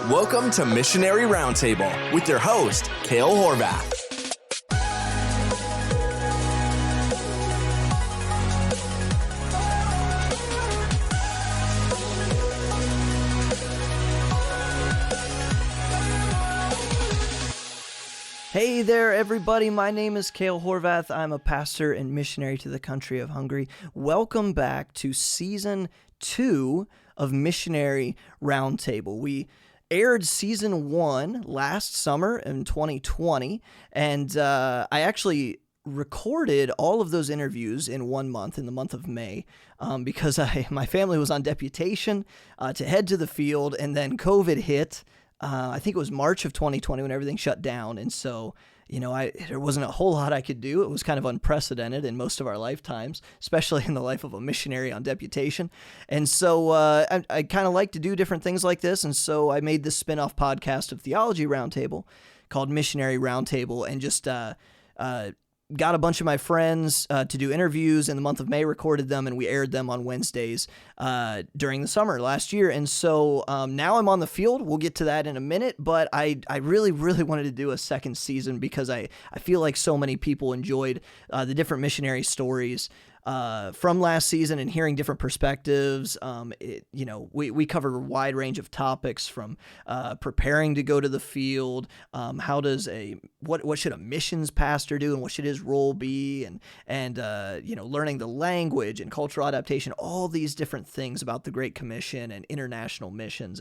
Welcome to Missionary Roundtable with your host, Kale Horvath. Hey there, everybody. My name is Kale Horvath. I'm a pastor and missionary to the country of Hungary. Welcome back to Season 2 of Missionary Roundtable. We aired Season 1 last summer in 2020, and I actually recorded all of those interviews in 1 month, in the month of May, because my family was on deputation to head to the field, and then COVID hit. I think it was March of 2020 when everything shut down. And so, there wasn't a whole lot I could do. It was kind of unprecedented in most of our lifetimes, especially in the life of a missionary on deputation. And so I kind of like to do different things like this. And so I made this spin-off podcast of Theology Roundtable called Missionary Roundtable, and just got a bunch of my friends to do interviews in the month of May, recorded them, and we aired them on Wednesdays during the summer last year. And so now I'm on the field. We'll get to that in a minute, but I really, really wanted to do a second season because I feel like so many people enjoyed the different missionary stories from last season and hearing different perspectives. We covered a wide range of topics from preparing to go to the field, how does what should a missions pastor do and what should his role be, and learning the language and cultural adaptation, all these different things about the Great Commission and international missions.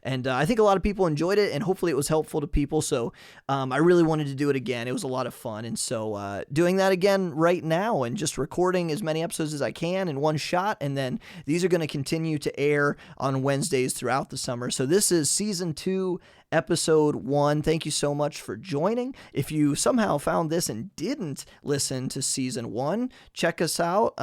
And I think a lot of people enjoyed it, and hopefully it was helpful to people. So I really wanted to do it again. It was a lot of fun. And so doing that again right now and just recording as many episodes as I can in one shot, and then these are going to continue to air on Wednesdays throughout the summer. So this is Season 2, Episode 1. Thank you so much for joining. If you somehow found this and didn't listen to Season 1, check us out.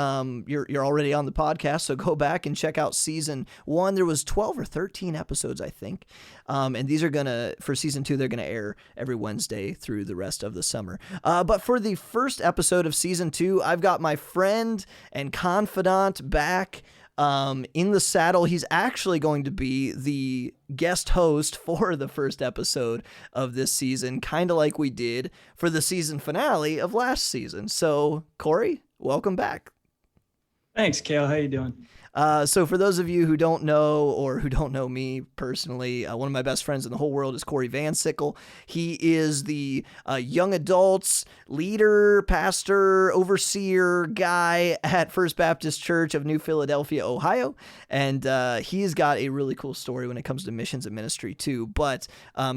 You're already on the podcast, so go back and check out Season 1. There was 12 or 13 episodes, I think. And these are for Season 2, they're going to air every Wednesday through the rest of the summer. But for the first episode of Season 2, I've got my friend and confidant back in the saddle. He's actually going to be the guest host for the first episode of this season, kind of like we did for the season finale of last season. So, Corey, welcome back. Thanks, Kale. How you doing? So for those of you who don't know or who don't know me personally, one of my best friends in the whole world is Corey Van Sickle. He is the young adults leader, pastor, overseer guy at First Baptist Church of New Philadelphia, Ohio. And he's got a really cool story when it comes to missions and ministry too. But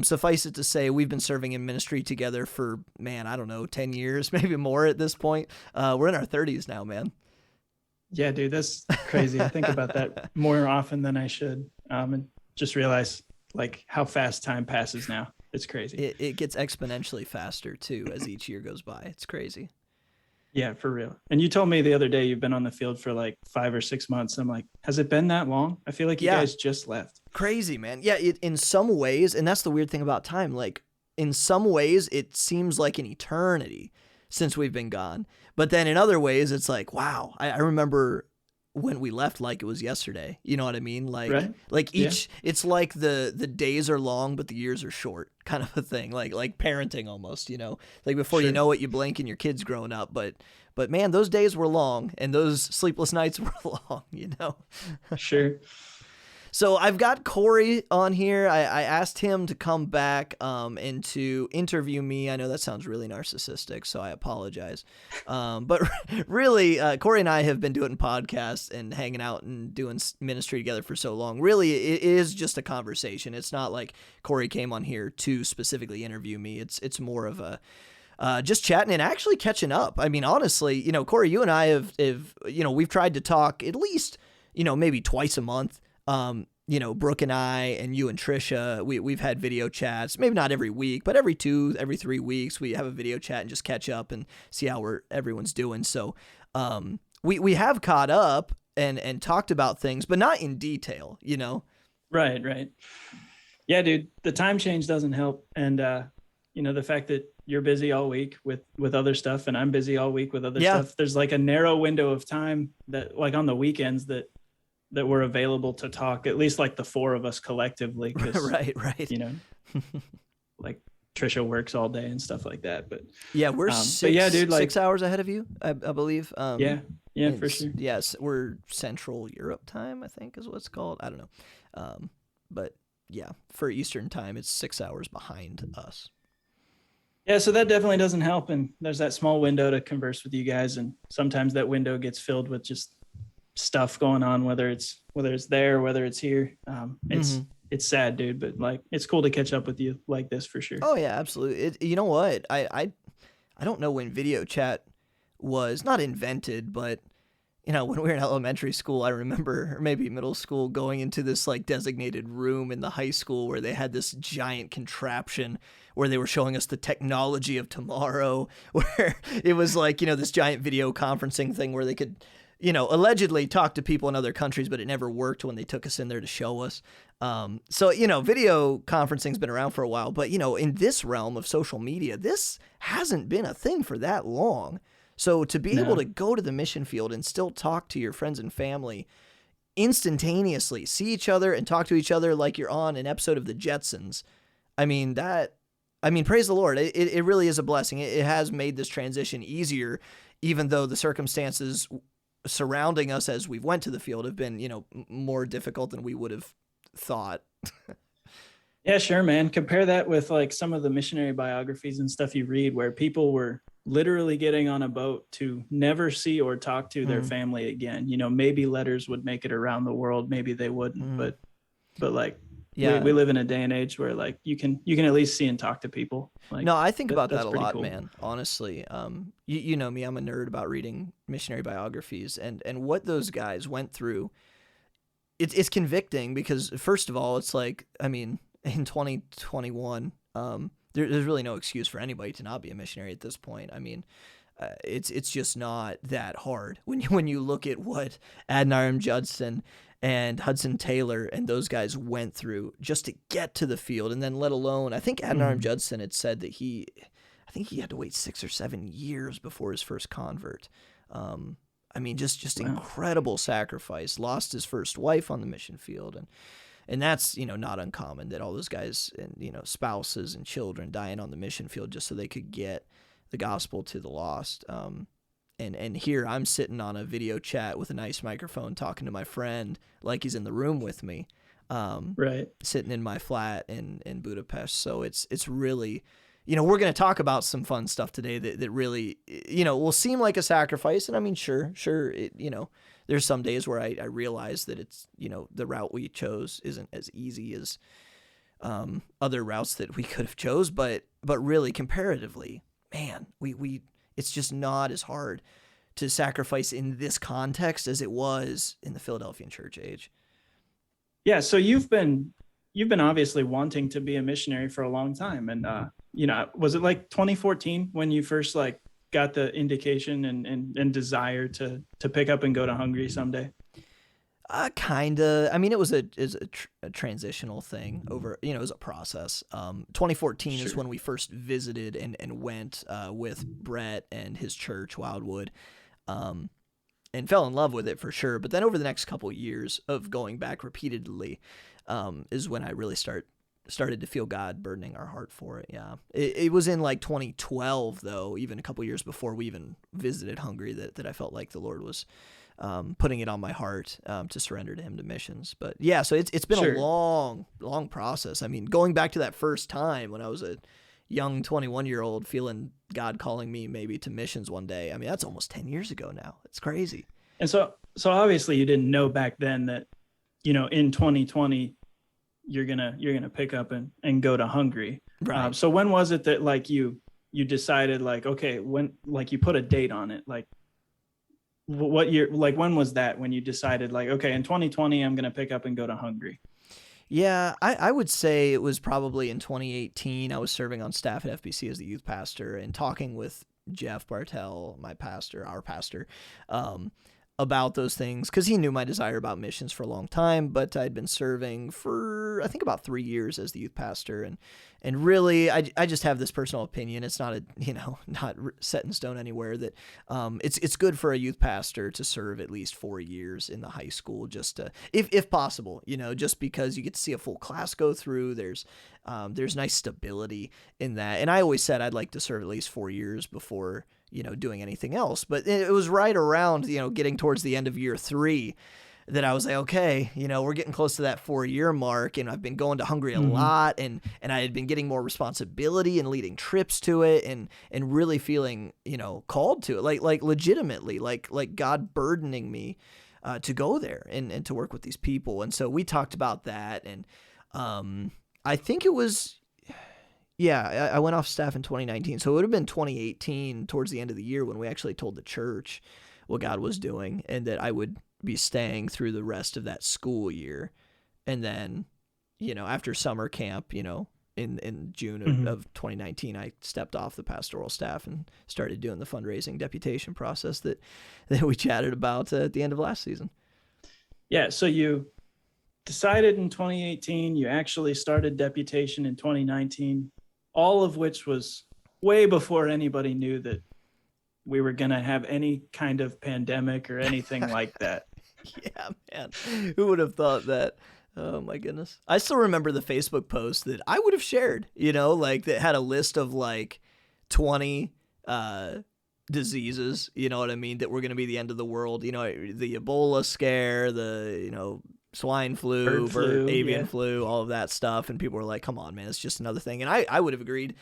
suffice it to say, we've been serving in ministry together for, 10 years, maybe more at this point. We're in our 30s now, man. Yeah, dude, that's crazy. I think about that more often than I should, and just realize like how fast time passes now. It's crazy. It gets exponentially faster too as each year goes by. It's crazy. Yeah, for real. And you told me the other day you've been on the field for like 5 or 6 months. I'm like, has it been that long? I feel like you guys just left. Crazy, man. Yeah, in some ways, and that's the weird thing about time. Like in some ways, it seems like an eternity since we've been gone. But then in other ways, it's like, wow, I remember when we left like it was yesterday. You know what I mean? Like, right. It's like the days are long, but the years are short, kind of a thing. Like parenting almost, like before you know it, you blink and your kid's growing up. But man, those days were long and those sleepless nights were long, Sure. So I've got Corey on here. I asked him to come back and to interview me. I know that sounds really narcissistic, so I apologize. But really, Corey and I have been doing podcasts and hanging out and doing ministry together for so long. Really, it is just a conversation. It's not like Corey came on here to specifically interview me. It's more of a just chatting and actually catching up. I mean, honestly, Corey, you and I have we've tried to talk at least, maybe twice a month. Brooke and I and you and Trisha, we've had video chats, maybe not every week, but every 3 weeks we have a video chat and just catch up and see how everyone's doing. So we have caught up and talked about things, but not in detail, Right. Yeah, dude, the time change doesn't help. And, the fact that you're busy all week with other stuff and I'm busy all week with other stuff, there's like a narrow window of time that like on the weekends that that we're available to talk, at least like the four of us collectively. Right. Like Trisha works all day and stuff like that. But yeah, we're dude, 6 hours ahead of you, I believe. Yeah, for sure. Yes, we're Central Europe time, I think is what it's called. I don't know. But yeah, for Eastern time, it's 6 hours behind us. Yeah, so that definitely doesn't help. And there's that small window to converse with you guys. And sometimes that window gets filled with just stuff going on, whether it's there, whether it's here. It's sad, dude, but like, it's cool to catch up with you like this for sure. Oh yeah, absolutely. You know what? I don't know when video chat was not invented, but you know, when we were in elementary school, I remember, or maybe middle school, going into this like designated room in the high school where they had this giant contraption where they were showing us the technology of tomorrow, where it was like, you know, this giant video conferencing thing where they could, you know, allegedly talk to people in other countries, but it never worked when they took us in there to show us. So, you know, video conferencing's been around for a while, but, you know, in this realm of social media, this hasn't been a thing for that long. So to be able to go to the mission field and still talk to your friends and family instantaneously, see each other and talk to each other like you're on an episode of the Jetsons, praise the Lord. It really is a blessing. It has made this transition easier, even though the circumstances surrounding us as we've went to the field have been, you know, more difficult than we would have thought. Yeah, sure, man. Compare that with like some of the missionary biographies and stuff you read where people were literally getting on a boat to never see or talk to their family again. You know, maybe letters would make it around the world, maybe they wouldn't, but like, yeah, we live in a day and age where like you can at least see and talk to people. Like, no, I think about that a lot, cool, man. Honestly, you know me, I'm a nerd about reading missionary biographies and what those guys went through. It's convicting because first of all, it's like, I mean, in 2021, there's really no excuse for anybody to not be a missionary at this point. I mean, it's just not that hard when you look at what Adoniram Judson and Hudson Taylor and those guys went through just to get to the field, and then let alone, I think Adoniram Judson had said that he had to wait 6 or 7 years before his first convert. I mean, just incredible sacrifice. Lost his first wife on the mission field, and that's, you know, not uncommon that all those guys and, you know, spouses and children dying on the mission field just so they could get the gospel to the lost. And here I'm sitting on a video chat with a nice microphone talking to my friend like he's in the room with me, right, sitting in my flat in Budapest. So it's really, you know, we're going to talk about some fun stuff today that really, you know, will seem like a sacrifice. And I mean, sure, it, you know, there's some days where I realize that it's, you know, the route we chose isn't as easy as other routes that we could have chose, but really comparatively, man, we it's just not as hard to sacrifice in this context as it was in the Philadelphian church age. Yeah, so you've been obviously wanting to be a missionary for a long time, and you know, was it like 2014 when you first like got the indication and desire to pick up and go to Hungary someday? Kinda. I mean, it was a transitional thing over, you know, it was a process. 2014 is when we first visited and went with Brett and his church, Wildwood, and fell in love with it for sure. But then over the next couple of years of going back repeatedly is when I really started to feel God burdening our heart for it. Yeah. It was in like 2012 though, even a couple of years before we even visited Hungary, that I felt like the Lord was putting it on my heart to surrender to him to missions. But yeah, so it's been a long process. I mean, going back to that first time when I was a young 21-year-old feeling God calling me maybe to missions one day. I mean, that's almost 10 years ago now. It's crazy. And so obviously you didn't know back then that, you know, in 2020 you're gonna pick up and go to Hungary. Right. So when was it that like you decided like, okay, when, like you put a date on it, like what year, like when was that when you decided like, okay, in 2020 I'm gonna pick up and go to Hungary? Yeah, I would say it was probably in 2018. I was serving on staff at FBC as the youth pastor and talking with Jeff Bartell, our pastor, about those things because he knew my desire about missions for a long time, but I'd been serving for, I think, about 3 years as the youth pastor. And really, I just have this personal opinion. It's not not set in stone anywhere that it's good for a youth pastor to serve at least 4 years in the high school, just to, if possible, just because you get to see a full class go through. There's nice stability in that. And I always said I'd like to serve at least 4 years before doing anything else. But it was right around, getting towards the end of year 3 that I was like, okay, we're getting close to that 4-year mark, and I've been going to Hungary a lot, and I had been getting more responsibility and leading trips to it, and really feeling, called to it, like legitimately, like God burdening me to go there and to work with these people. And so we talked about that, and I think it was, I went off staff in 2019. So it would have been 2018 towards the end of the year when we actually told the church what God was doing and that I would be staying through the rest of that school year. And then, after summer camp, in June of 2019, I stepped off the pastoral staff and started doing the fundraising deputation process that we chatted about at the end of last season. Yeah. So you decided in 2018, you actually started deputation in 2019. All of which was way before anybody knew that we were going to have any kind of pandemic or anything like that. Yeah, man. Who would have thought that? Oh, my goodness. I still remember the Facebook post that I would have shared, that had a list of 20 diseases, that were going to be the end of the world. The Ebola scare, the, swine flu, avian flu, all of that stuff. And people were like, come on, man, it's just another thing. And I would have agreed.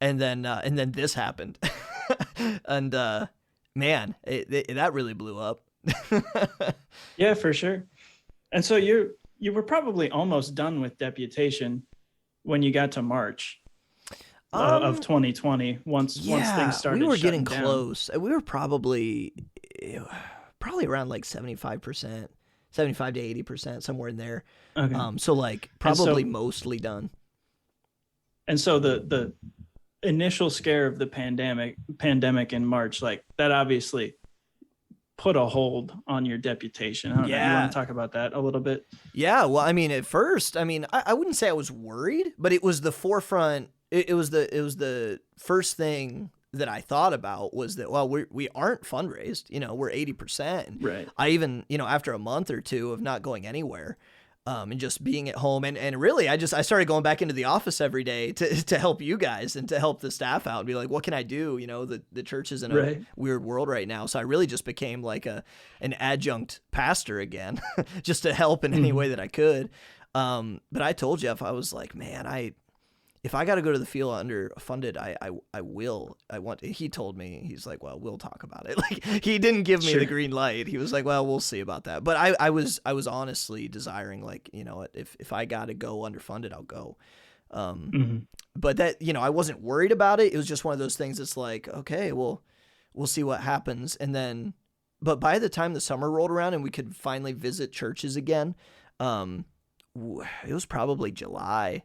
And then this happened. And man, that really blew up. Yeah, for sure. And so you were probably almost done with deputation when you got to March of 2020. Once things started, we were getting down. close. We were probably around 75%. 75 to 80%, somewhere in there. Okay. So probably mostly done. And so the initial scare of the pandemic in March, that obviously put a hold on your deputation. I don't know. You want to talk about that a little bit? Yeah. Well, at first, I wouldn't say I was worried, but it was the forefront. It was the first thing that I thought about was that, well, we aren't fundraised, we're 80%. Right. I even, after a month or two of not going anywhere, and just being at home and really I started going back into the office every day to help you guys and to help the staff out and be like, what can I do? The church is in a weird world right now. So I really just became an adjunct pastor again, just to help in any way that I could. But I told Jeff, I was like, man, if I got to go to the field underfunded, I will. He told me, he's like, well, we'll talk about it. He didn't give me the green light. He was like, well, we'll see about that. But I was honestly desiring, if I got to go underfunded, I'll go. But that, I wasn't worried about it. It was just one of those things that's like, okay, well, we'll see what happens. And then, but by the time the summer rolled around and we could finally visit churches again, it was probably July.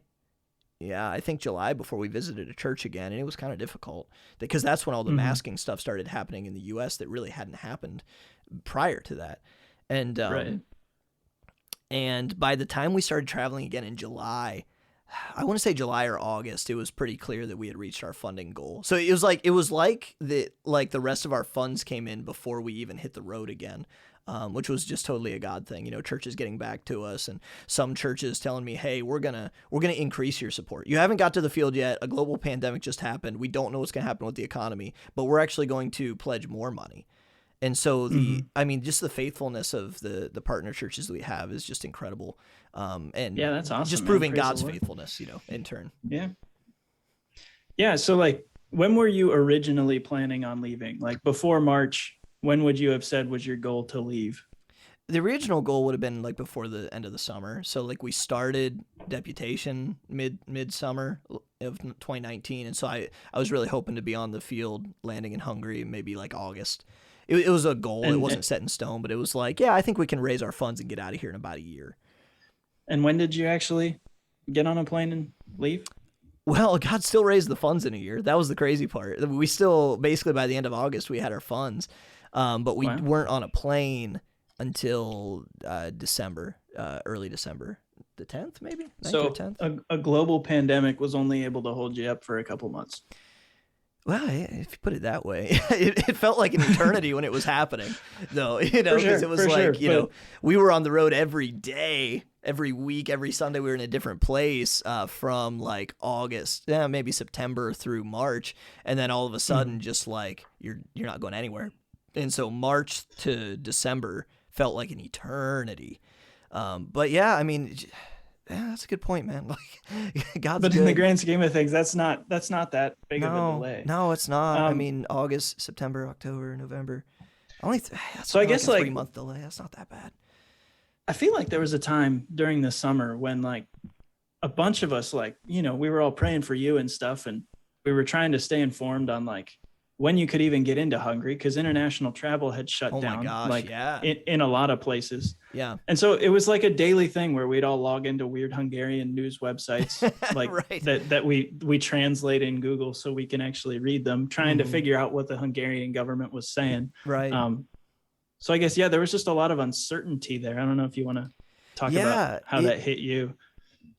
Yeah, I think July before we visited a church again, and it was kind of difficult because that's when all the masking stuff started happening in the U.S. that really hadn't happened prior to that. And and by the time we started traveling again in July, I want to say July or August, it was pretty clear that we had reached our funding goal. So it was like the rest of our funds came in before we even hit the road again. Which was just totally a God thing, churches getting back to us and some churches telling me, hey, we're gonna increase your support. You haven't got to the field yet. A global pandemic just happened. We don't know what's going to happen with the economy, but we're actually going to pledge more money. And so just the faithfulness of the partner churches that we have is just incredible. And yeah, that's awesome. Just proving God's faithfulness, in turn. Yeah. Yeah. So when were you originally planning on leaving? Before March? When would you have said was your goal to leave? The original goal would have been before the end of the summer. So we started deputation mid-summer of 2019. And so I was really hoping to be on the field landing in Hungary, maybe August. It was a goal. It wasn't set in stone, but it was I think we can raise our funds and get out of here in about a year. And when did you actually get on a plane and leave? Well, God still raised the funds in a year. That was the crazy part. We still, basically by the end of August, we had our funds. But we Wow. weren't on a plane until December, early December, the 10th, maybe 9th or So 10th. a global pandemic was only able to hold you up for a couple months. Well, if you put it that way, it felt like an eternity when it was happening, though, because it was like, we were on the road every day, every week, every Sunday. We were in a different place from like August, maybe September through March. And then all of a sudden, just like you're not going anywhere. And so March to December felt like an eternity. But yeah, I mean, that's a good point, man. Like, God's But good. in the grand scheme of things, that's not that big of a delay. No, it's not. I mean, August, September, October, November. So I guess like a like 3-month delay. That's not that bad. I feel like there was a time during the summer when like a bunch of us, like, we were all praying for you and stuff, and we were trying to stay informed on like when you could even get into Hungary, because international travel had shut down. My gosh, like yeah. in a lot of places. Yeah. And so it was like a daily thing where we'd all log into weird Hungarian news websites like Right. that we translate in Google so we can actually read them, trying to figure out what the Hungarian government was saying. Right. So I guess, there was just a lot of uncertainty there. I don't know if you want to talk about how that hit you.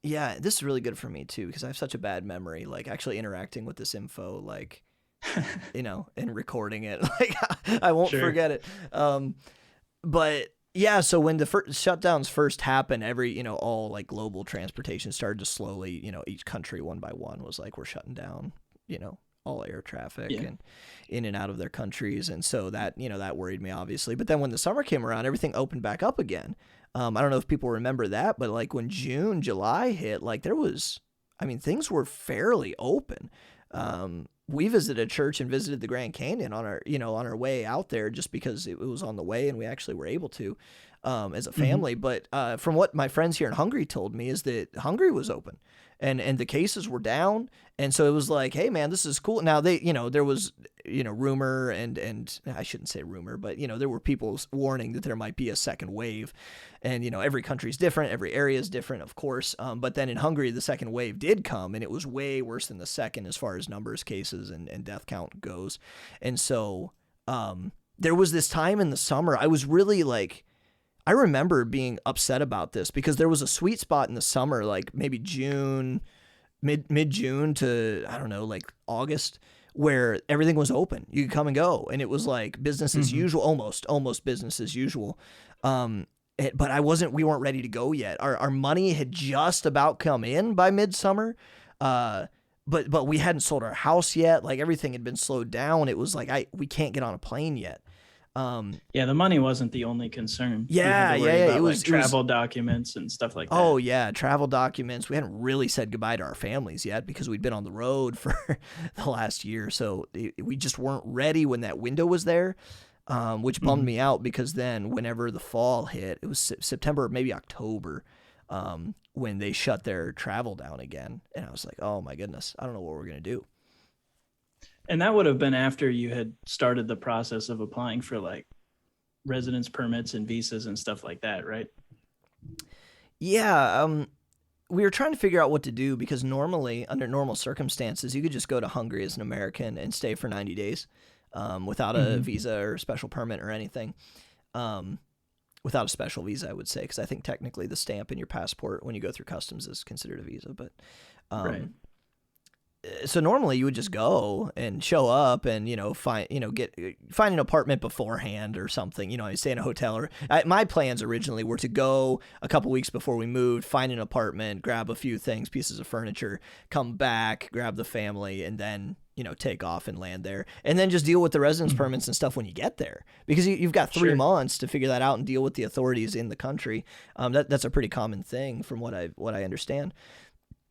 Yeah, this is really good for me too, because I have such a bad memory, like actually interacting with this info, like, and recording it. Like, I won't forget it. But yeah, so when the shutdowns first happened, all like global transportation started to slowly, each country one by one was like, we're shutting down, all air traffic and in and out of their countries. And so that, that worried me, obviously. But then when the summer came around, everything opened back up again. I don't know if people remember that, but like when June, July hit, like things were fairly open. We visited a church and visited the Grand Canyon on our way out there, just because it was on the way and we actually were able to, as a family. But from what my friends here in Hungary told me is that Hungary was open and the cases were down. And so it was like, hey man, this is cool. Now there was, rumor and I shouldn't say rumor, but there were people warning that there might be a second wave, and every country's different, every area is different, of course. But then in Hungary, the second wave did come, and it was way worse than the second as far as numbers, cases, and death count goes. And so there was this time in the summer, I was really like, I remember being upset about this because there was a sweet spot in the summer, like maybe June, mid-June to, I don't know, like August, where everything was open. You could come and go, and it was like business as usual, almost business as usual. But we weren't ready to go yet. Our money had just about come in by midsummer, but we hadn't sold our house yet. Like everything had been slowed down. It was like we can't get on a plane yet. The money wasn't the only concern. Yeah. It was travel documents and stuff like that. Oh yeah, travel documents. We hadn't really said goodbye to our families yet because we'd been on the road for the last year. So we just weren't ready when that window was there, which bummed me out, because then whenever the fall hit, it was September, maybe October, when they shut their travel down again. And I was like, oh my goodness, I don't know what we're going to do. And that would have been after you had started the process of applying for like residence permits and visas and stuff like that, right? Yeah. We were trying to figure out what to do, because normally, under normal circumstances, you could just go to Hungary as an American and stay for 90 days without a visa or special permit or anything. Without a special visa, I would say, because I think technically the stamp in your passport when you go through customs is considered a visa. But right. So normally you would just go and show up and, find an apartment beforehand or something, stay in a hotel. Or my plans originally were to go a couple weeks before we moved, find an apartment, grab a few things, pieces of furniture, come back, grab the family, and then, take off and land there, and then just deal with the residence permits and stuff when you get there, because you've got 3 months to figure that out and deal with the authorities in the country. That's a pretty common thing from what I understand.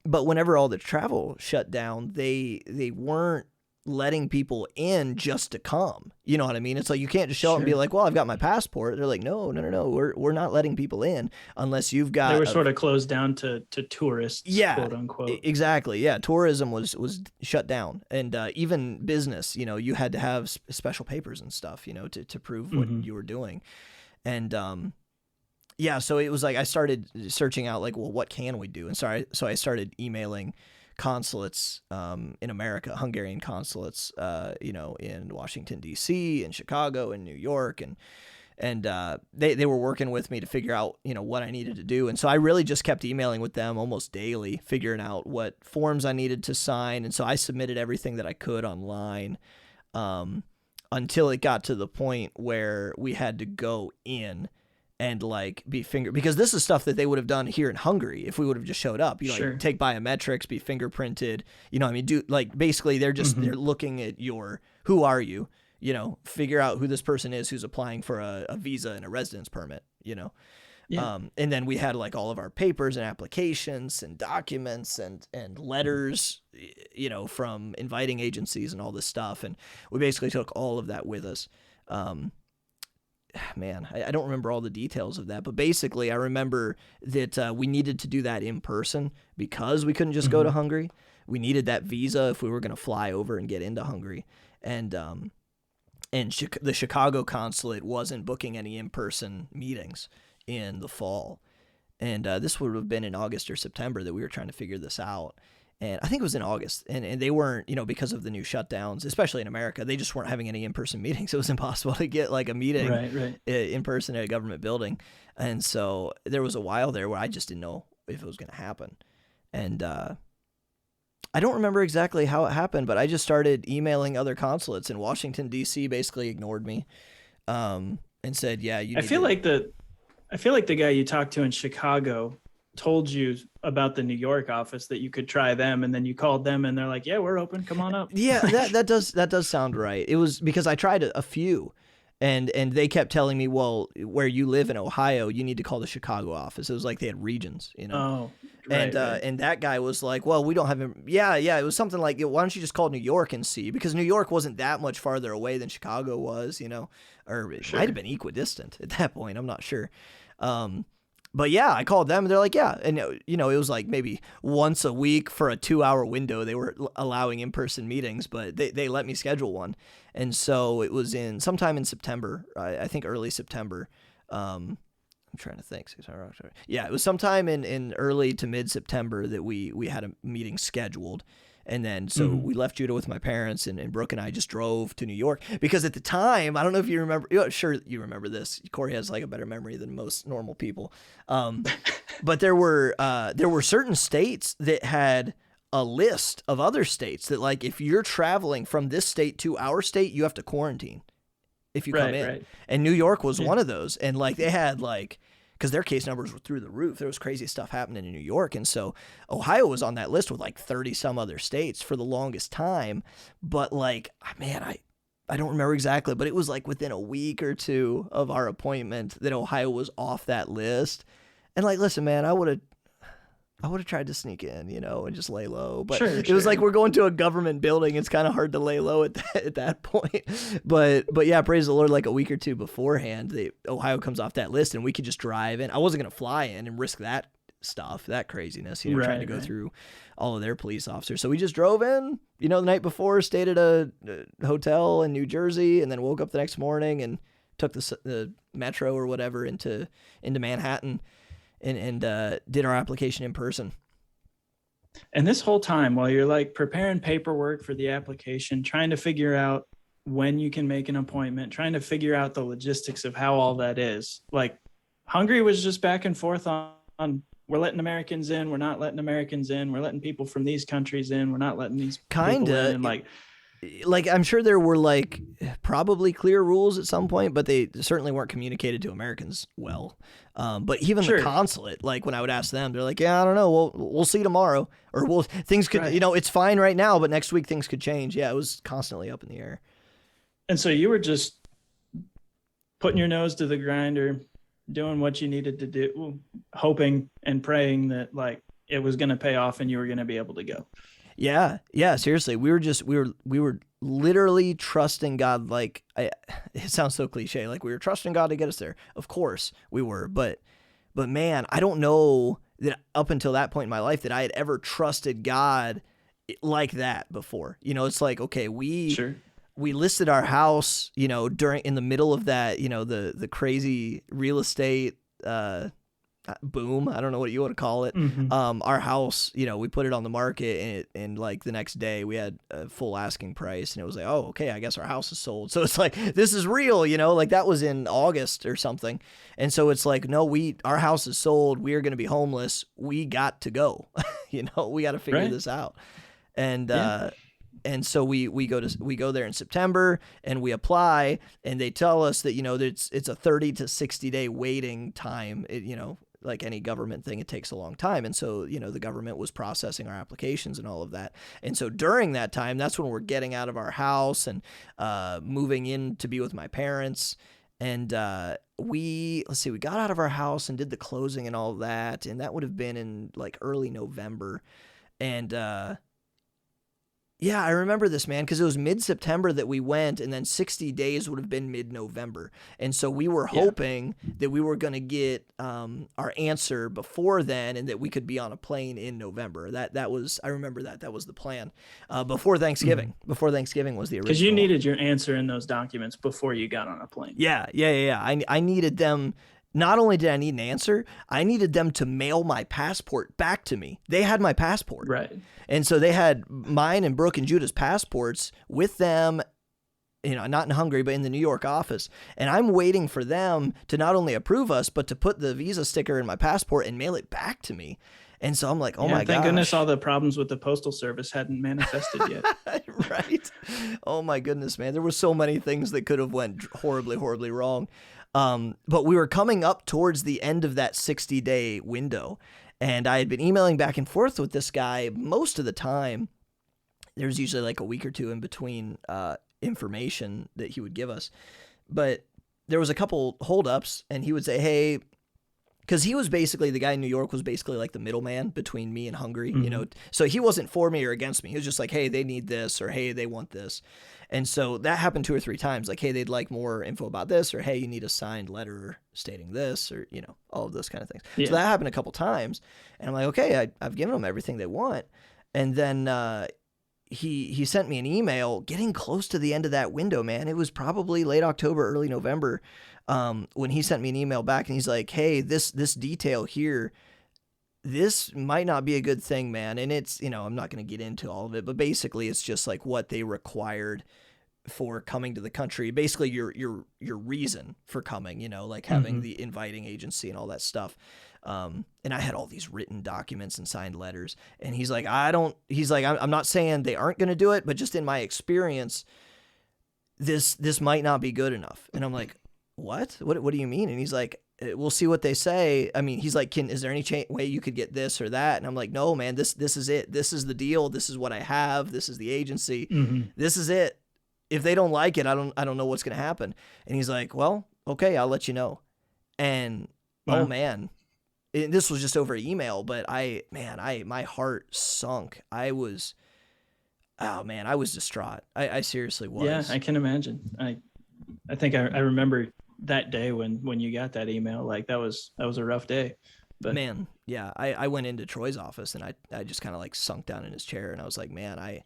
But whenever all the travel shut down, they weren't letting people in just to come. You know what I mean? It's like you can't just show up and be like, well, I've got my passport. They're like, no, we're not letting people in unless you've got. They were sort of closed down to tourists, quote unquote. Exactly. Yeah, tourism was shut down, and even business. You had to have special papers and stuff, to prove what you were doing, and yeah, so it was like I started searching out like, well, what can we do? And so I started emailing consulates in America, Hungarian consulates, in Washington, D.C., in Chicago, in New York, and they were working with me to figure out, what I needed to do. And so I really just kept emailing with them almost daily, figuring out what forms I needed to sign. And so I submitted everything that I could online until it got to the point where we had to go in and be because this is stuff that they would have done here in Hungary if we would have just showed up, Sure. take biometrics, be fingerprinted, do basically they're just, they're looking at who are you, figure out who this person is who's applying for a visa and a residence permit, Yeah. And then we had all of our papers and applications and documents and letters, from inviting agencies and all this stuff. And we basically took all of that with us. Man, I don't remember all the details of that, but basically I remember that we needed to do that in person because we couldn't just go to Hungary. We needed that visa if we were going to fly over and get into Hungary. And the Chicago consulate wasn't booking any in-person meetings in the fall. And this would have been in August or September that we were trying to figure this out. And I think it was in August, and they weren't, because of the new shutdowns, especially in America, they just weren't having any in-person meetings. It was impossible to get a meeting in person at a government building. And so there was a while there where I just didn't know if it was going to happen. And I don't remember exactly how it happened, but I just started emailing other consulates, and Washington, D.C. basically ignored me and said, yeah, you need I feel like the guy you talked to in Chicago told you about the New York office that you could try them, and then you called them and they're like, yeah, we're open, come on up. Yeah, that does sound right. It was because I tried a few, and they kept telling me, well, where you live in Ohio, you need to call the Chicago office. It was like they had regions, Oh, right, and that guy was like, well, we don't have him. Yeah, it was something like, why don't you just call New York and see? Because New York wasn't that much farther away than Chicago was, or it might have been equidistant at that point. I'm not sure. But yeah, I called them and they're like, yeah. And, it was maybe once a week for a 2-hour window. They were allowing in-person meetings, but they let me schedule one. And so it was sometime in September, I think early September. I'm trying to think. Yeah, it was sometime in early to mid-September that we had a meeting scheduled. And then so we left Judah with my parents, and Brooke and I just drove to New York because at the time, I don't know if you remember, sure you remember this. Corey has a better memory than most normal people. But there were certain states that had a list of other states that if you're traveling from this state to our state, you have to quarantine if you come in. Right. And New York was one of those. And they had because their case numbers were through the roof. There was crazy stuff happening in New York. And so Ohio was on that list with 30 some other states for the longest time. But man, I don't remember exactly, but it was within a week or two of our appointment that Ohio was off that list. And listen, man, I would have tried to sneak in, and just lay low. But it was we're going to a government building. It's kind of hard to lay low at that point. But yeah, praise the Lord, a week or two beforehand, Ohio comes off that list and we could just drive in. I wasn't going to fly in and risk that stuff, that craziness, trying to go through all of their police officers. So we just drove in, the night before, stayed at a hotel in New Jersey, and then woke up the next morning and took the metro or whatever into Manhattan. And did our application in person. And this whole time, while you're preparing paperwork for the application, trying to figure out when you can make an appointment, trying to figure out the logistics of how all that is, Hungary was just back and forth on we're letting Americans in, we're not letting Americans in, we're letting people from these countries in, we're not letting these people in. I'm sure there were probably clear rules at some point, but they certainly weren't communicated to Americans well. But even the consulate, when I would ask them, they're yeah, I don't know. We'll see tomorrow, or things could, it's fine right now, but next week things could change. Yeah, it was constantly up in the air. And so you were just putting your nose to the grinder, doing what you needed to do, hoping and praying that it was going to pay off and you were going to be able to go. Yeah, seriously. We were literally trusting God. It sounds so cliche. We were trusting God to get us there. Of course we were, but man, I don't know that up until that point in my life that I had ever trusted God like that before. It's okay, we listed our house, in the middle of that, the crazy real estate boom, I don't know what you want to call it. Our house, we put it on the market, and like the next day we had a full asking price, and it was like, oh, okay, I guess our house is sold. So it's like, this is real, like that was in August or something. And so it's like, no, our house is sold. We are going to be homeless. We got to go, we got to figure this out. And, and so we go there in September, and we apply, and they tell us that, it's a 30 to 60 day waiting time. Like any government thing, it takes a long time. And so, the government was processing our applications and all of that. And so during that time, that's when we're getting out of our house and moving in to be with my parents. And we got out of our house and did the closing and all of that. And that would have been in like early November. And yeah, I remember this, man, because it was mid-September that we went, and then 60 days would have been mid-November. And so we were hoping that we were going to get our answer before then, and that we could be on a plane in November. That was, I remember that was the plan. Before Thanksgiving. Before Thanksgiving was the original. Because you needed your answer in those documents before you got on a plane. Yeah. I needed them. Not only did I need an answer, I needed them to mail my passport back to me. They had my passport. Right. And so they had mine and Brooke and Judah's passports with them, not in Hungary, but in the New York office. And I'm waiting for them to not only approve us, but to put the visa sticker in my passport and mail it back to me. And so I'm like, oh my gosh. Thank goodness all the problems with the Postal Service hadn't manifested yet. Right. Oh my goodness, man. There were so many things that could have went horribly, horribly wrong. But we were coming up towards the end of that 60-day window, and I had been emailing back and forth with this guy most of the time. There's usually like a week or two in between information that he would give us. But there was a couple holdups, and he would say, hey, because he was basically, the guy in New York was basically like the middleman between me and Hungary, So he wasn't for me or against me. He was just like, hey, they need this, or hey, they want this. And so that happened 2 or 3 times. Like, hey, they'd like more info about this, or hey, you need a signed letter stating this, or, all of those kind of things. Yeah. So that happened a couple times. And I'm like, okay, I've given them everything they want. And then he sent me an email getting close to the end of that window, man. It was probably late October, early November, when he sent me an email back, and he's like, hey, this detail here, this might not be a good thing, man. And it's, I'm not going to get into all of it, but basically it's just like what they required for coming to the country. Basically your reason for coming, like having the inviting agency and all that stuff. And I had all these written documents and signed letters, and he's like, I'm not saying they aren't going to do it, but just in my experience, this might not be good enough. And I'm like, what do you mean? And he's like, we'll see what they say. I mean, he's like, is there any way you could get this or that? And I'm like, no, man, this is it. This is the deal. This is what I have. This is the agency. This is it. If they don't like it, I don't know what's going to happen. And he's like, well, okay, I'll let you know. And oh man, this was just over email, but my heart sunk. I was distraught. I seriously was. Yeah, I can imagine. I think I remember that day when you got that email. Like that was a rough day. But man, yeah, I went into Troy's office, and I just kind of like sunk down in his chair, and I was like, man,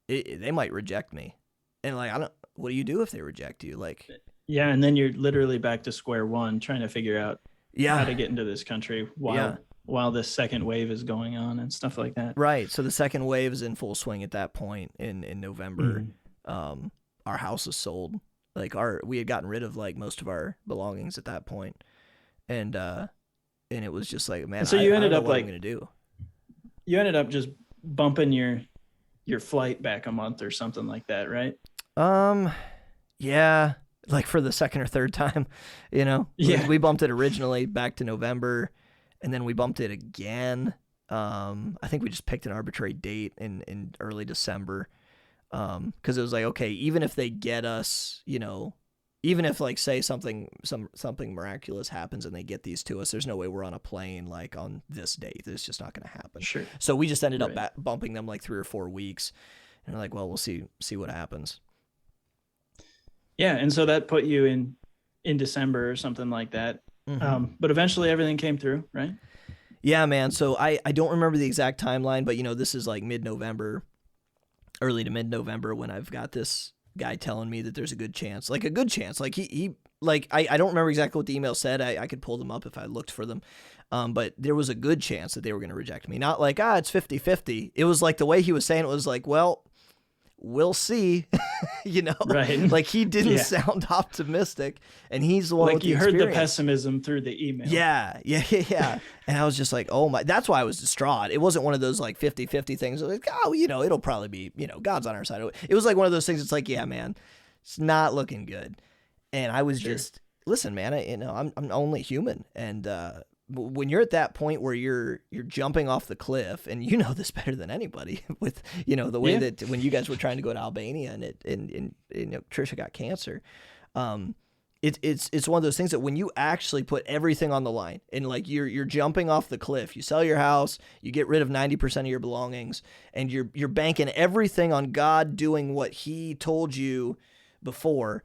they might reject me. And like, what do you do if they reject you? Like, yeah. And then you're literally back to square one, trying to figure out how to get into this country while this second wave is going on and stuff like that. Right. So the second wave is in full swing at that point in November. Our house is sold. Like we had gotten rid of like most of our belongings at that point. And it was just like, man, so you ended up what like, I'm going to do. You ended up just bumping your flight back a month or something like that, right? Yeah, like for the second or third time, Yeah. We bumped it originally back to November, and then we bumped it again. I think we just picked an arbitrary date in early December, because it was like, okay, even if they get us, even if like say something miraculous happens and they get these to us, there's no way we're on a plane like on this date. It's just not going to happen. Sure. So we just ended up bumping them like 3 or 4 weeks, and we're like, well, we'll see what happens. Yeah, and so that put you in December or something like that. But eventually everything came through, right? Yeah, man. So I don't remember the exact timeline, but this is like mid-November, early to mid-November, when I've got this guy telling me that there's a good chance. Like he like, I don't remember exactly what the email said. I could pull them up if I looked for them. But there was a good chance that they were going to reject me. Not like, it's 50-50. It was like the way he was saying it was like, well, we'll see, Right. Like he didn't sound optimistic, and he's the one with the experience. You heard the pessimism through the email. Yeah. And I was just like, oh my, that's why I was distraught. It wasn't one of those like 50-50 things. Like, it'll probably be, God's on our side. It was like one of those things. It's like, yeah, man, it's not looking good. And I was just, listen, man, I'm only human. And, when you're at that point where you're jumping off the cliff, and you know this better than anybody with, the way that when you guys were trying to go to Albania and Trisha got cancer, it's one of those things that when you actually put everything on the line and like you're jumping off the cliff, you sell your house, you get rid of 90% of your belongings, and you're banking everything on God doing what he told you before,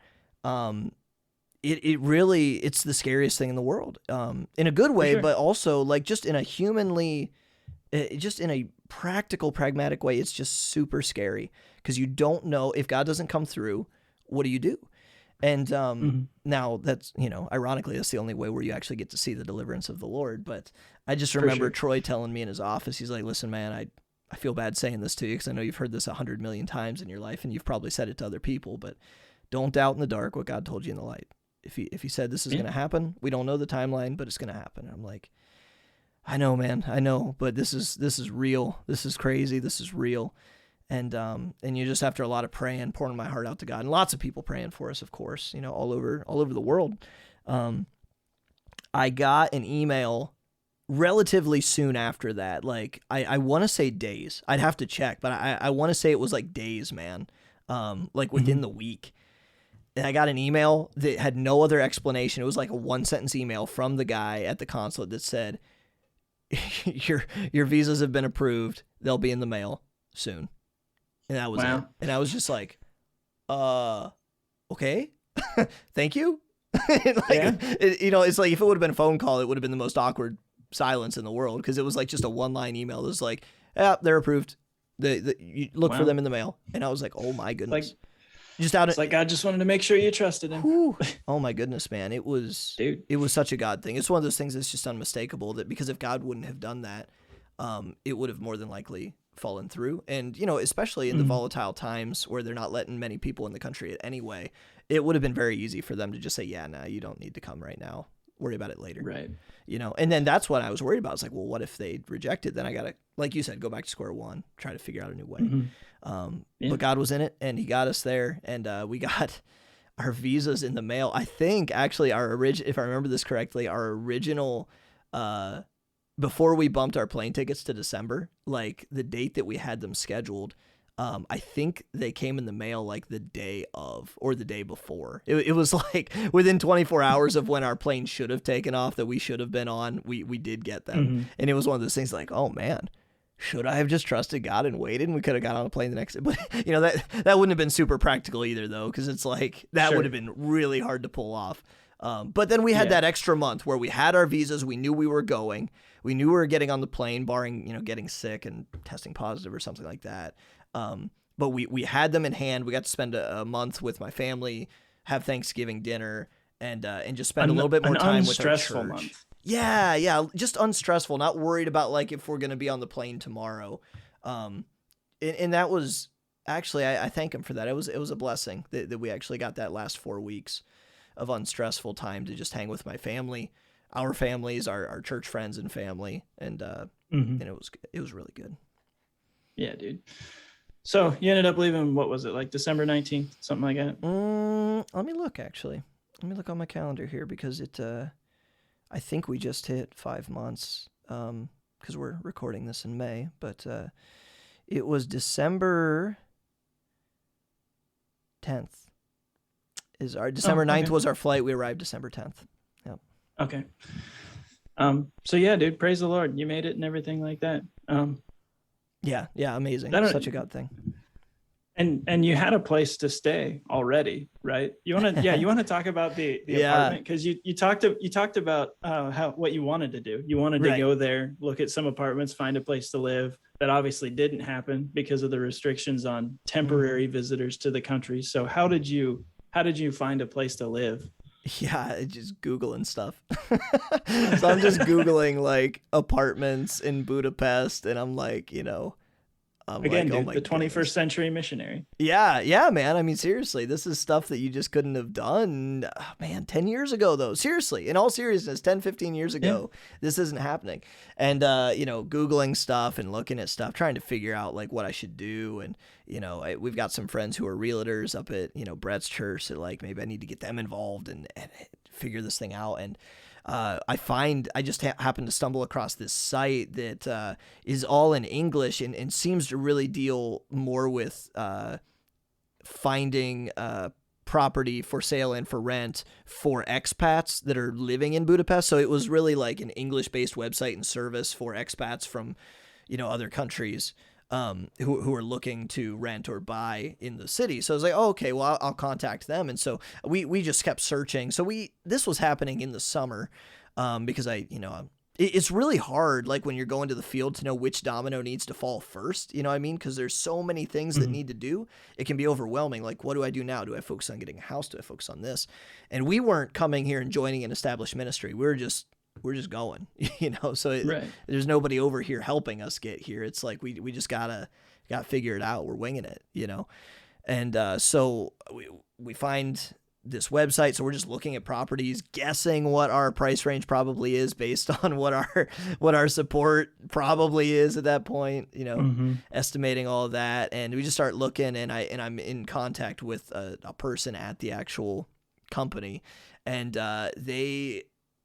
It really, it's the scariest thing in the world, in a good way, but also like just in a just in a practical, pragmatic way. It's just super scary because you don't know if God doesn't come through, what do you do? And now that's, ironically, that's the only way where you actually get to see the deliverance of the Lord. But I just remember Troy telling me in his office, he's like, listen, man, I feel bad saying this to you because I know you've heard this 100 million times in your life and you've probably said it to other people, but don't doubt in the dark what God told you in the light. If he said this is going to happen, we don't know the timeline, but it's going to happen. And I'm like, I know, man, I know, but this is real. This is crazy. This is real. And you just, after a lot of praying, pouring my heart out to God, and lots of people praying for us, of course, all over the world. I got an email relatively soon after that. Like I want to say days. I'd have to check, but I want to say it was like days, man. Like within the week. And I got an email that had no other explanation. It was like a 1-sentence email from the guy at the consulate that said, your visas have been approved. They'll be in the mail soon. And that was it. And I was just like, okay, thank you. It's like if it would have been a phone call, it would have been the most awkward silence in the world because it was like just a one-line email. It was like, they're approved. You look for them in the mail. And I was like, oh my goodness. It's like God just wanted to make sure you trusted him. Whew. Oh my goodness, man. It was such a God thing. It's one of those things that's just unmistakable, that because if God wouldn't have done that, it would have more than likely fallen through. And, especially in the volatile times where they're not letting many people in the country anyway, it would have been very easy for them to just say, yeah, no, you don't need to come right now. Worry about it later. Right. And then that's what I was worried about. It's like, well, what if they reject it? Then I got to, like you said, go back to square one, try to figure out a new way. But God was in it, and he got us there, and we got our visas in the mail. I think actually if I remember this correctly, our original, before we bumped our plane tickets to December, like the date that we had them scheduled, I think they came in the mail like the day of or the day before. It was like within 24 hours of when our plane should have taken off that we should have been on, we did get them. And it was one of those things like, oh man, should I have just trusted God and waited, and we could have got on a plane the next day? But that wouldn't have been super practical either, though, because it's like that would have been really hard to pull off. But then we had that extra month where we had our visas. We knew we were going. We knew we were getting on the plane, barring getting sick and testing positive or something like that. But we had them in hand. We got to spend a month with my family, have Thanksgiving dinner, and just spend a little bit more time with our church. Month. Yeah, just unstressful, not worried about like if we're gonna be on the plane tomorrow. And that was actually, I thank him for that. It was a blessing that we actually got that last 4 weeks of unstressful time to just hang with my family, our families, our church friends and family, and it was really good. Yeah, dude. So you ended up leaving, what was it, like December 19th, something like that? Let me look, actually. Let me look on my calendar here because I think we just hit 5 months because we're recording this in May, but it was December 10th. December 9th was our flight. We arrived December 10th. Yep. Okay. So yeah, dude, praise the Lord. You made it and everything like that. Yeah, amazing. Such a God thing. And you had a place to stay already, right? You want to talk about the apartment, because you talked about what you wanted to do. You wanted to go there, look at some apartments, find a place to live. That obviously didn't happen because of the restrictions on temporary visitors to the country. So how did you find a place to live? Yeah, just Googling stuff. So I'm just Googling like apartments in Budapest, and I'm like, Again, like, oh dude, my the 21st goodness. century missionary. Yeah, man. I mean, seriously, this is stuff that you just couldn't have done, man, 10 years ago, though. Seriously, in all seriousness, 10, 15 years ago, this isn't happening. And, Googling stuff and looking at stuff, trying to figure out, like, what I should do. And, we've got some friends who are realtors up at, Brett's church that, like, maybe I need to get them involved and figure this thing out. And, I just happened to stumble across this site that is all in English and seems to really deal more with finding property for sale and for rent for expats that are living in Budapest. So it was really like an English-based website and service for expats from, other countries who are looking to rent or buy in the city. So I was like, oh, okay, well, I'll contact them. And so we just kept searching. So this was happening in the summer because it's really hard, like when you're going to the field, to know which domino needs to fall first. You know what I mean? Because there's so many things that need to do. It can be overwhelming. Like, what do I do now? Do I focus on getting a house? Do I focus on this? And we weren't coming here and joining an established ministry. We're just going, so there's nobody over here helping us get here. It's like, we just gotta figure it out. We're winging it, And so we find this website. So we're just looking at properties, guessing what our price range probably is based on what our support probably is at that point, estimating all of that. And we just start looking, and I'm in contact with a person at the actual company, and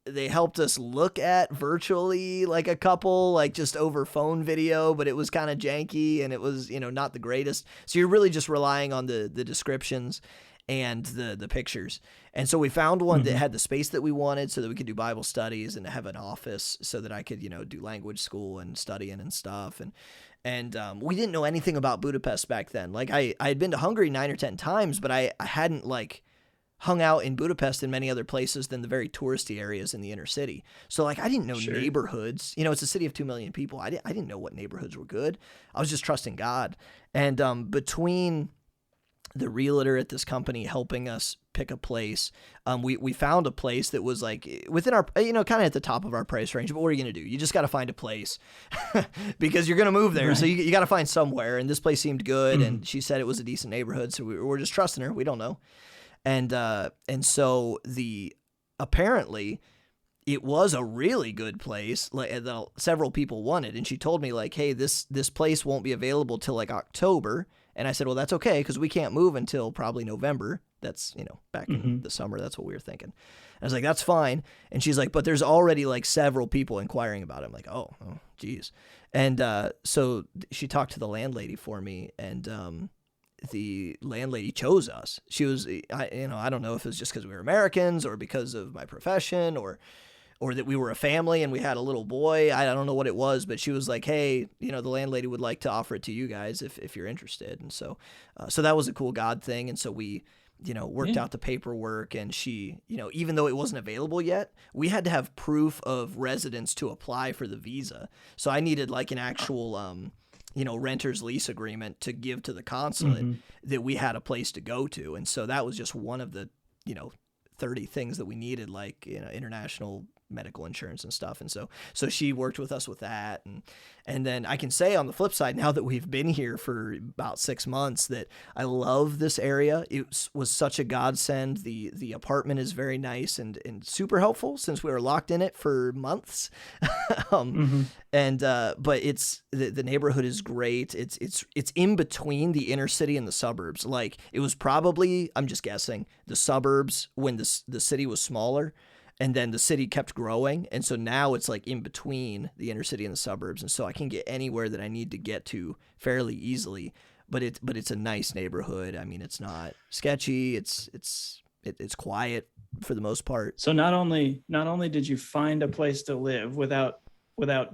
they helped us look at virtually like a couple, like just over phone video, but it was kind of janky and it was, not the greatest. So you're really just relying on the descriptions and the pictures. And so we found one that had the space that we wanted so that we could do Bible studies and have an office so that I could, do language school and studying and stuff. And we didn't know anything about Budapest back then. Like I had been to Hungary 9 or 10 times, but I hadn't like hung out in Budapest in many other places than the very touristy areas in the inner city. So like I didn't know neighborhoods. It's a city of 2 million people. I didn't know what neighborhoods were good. I was just trusting God. And between the realtor at this company helping us pick a place, we found a place that was like within our, kind of at the top of our price range. But what are you going to do? You just got to find a place because you're going to move there. Right. So you got to find somewhere. And this place seemed good. And she said it was a decent neighborhood. So we're just trusting her. We don't know. And so apparently it was a really good place, like several people wanted. And she told me like, hey, this place won't be available till like October. And I said, well, that's okay, because we can't move until probably November. That's, back in the summer. That's what we were thinking. I was like, that's fine. And she's like, but there's already like several people inquiring about it. I'm like, oh, geez. And so she talked to the landlady for me, and the landlady chose us. She was, I don't know if it was just because we were Americans or because of my profession or that we were a family and we had a little boy. I don't know what it was, but she was like, hey, the landlady would like to offer it to you guys if you're interested. And so that was a cool God thing. And so we, worked out the paperwork, and she, even though it wasn't available yet, we had to have proof of residence to apply for the visa. So I needed like an actual, renter's lease agreement to give to the consulate that we had a place to go to. And so that was just one of the, 30 things that we needed, like, international medical insurance and stuff. And so she worked with us with that. And then I can say on the flip side, now that we've been here for about 6 months, that I love this area. It was such a godsend. The apartment is very nice and super helpful since we were locked in it for months. But it's the neighborhood is great. It's in between the inner city and the suburbs. Like it was probably, I'm just guessing, the suburbs when the city was smaller. And then the city kept growing. And so now it's like in between the inner city and the suburbs. And so I can get anywhere that I need to get to fairly easily. But it's a nice neighborhood. I mean, it's not sketchy. It's quiet for the most part. So not only did you find a place to live without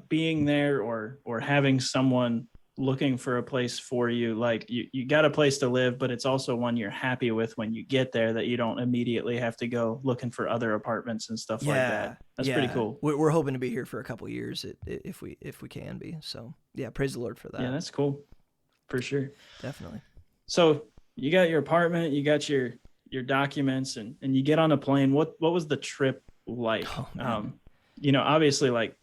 being there or having someone looking for a place for you, like you got a place to live, but it's also one you're happy with when you get there, that you don't immediately have to go looking for other apartments and stuff like that. That's pretty cool. We're hoping to be here for a couple of years if we can be. So yeah, praise the Lord for that. Yeah, that's cool. For sure. Definitely. So you got your apartment, you got your your documents and you get on a plane. What was the trip like? Oh, Obviously like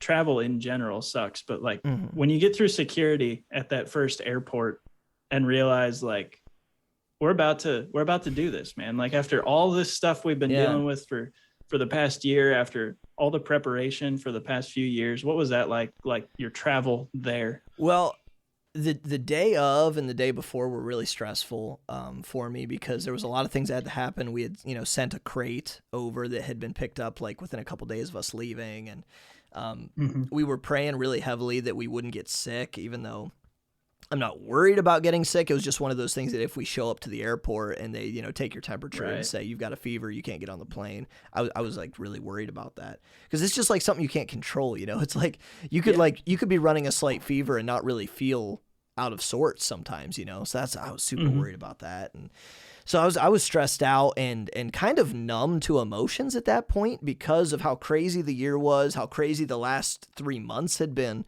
travel in general sucks, but like when you get through security at that first airport and realize like we're about to do this, man. Like after all this stuff we've been dealing with for the past year, after all the preparation for the past few years, what was that like your travel there? Well, the day of and the day before were really stressful for me because there was a lot of things that had to happen. We had, sent a crate over that had been picked up like within a couple days of us leaving, and we were praying really heavily that we wouldn't get sick, even though I'm not worried about getting sick. It was just one of those things that if we show up to the airport and they, take your temperature and say you've got a fever, you can't get on the plane. I was like really worried about that because it's just like something you can't control. It's like you could be running a slight fever and not really feel out of sorts sometimes. So I was super worried about that, and so I was stressed out and kind of numb to emotions at that point because of how crazy the year was, how crazy the last 3 months had been.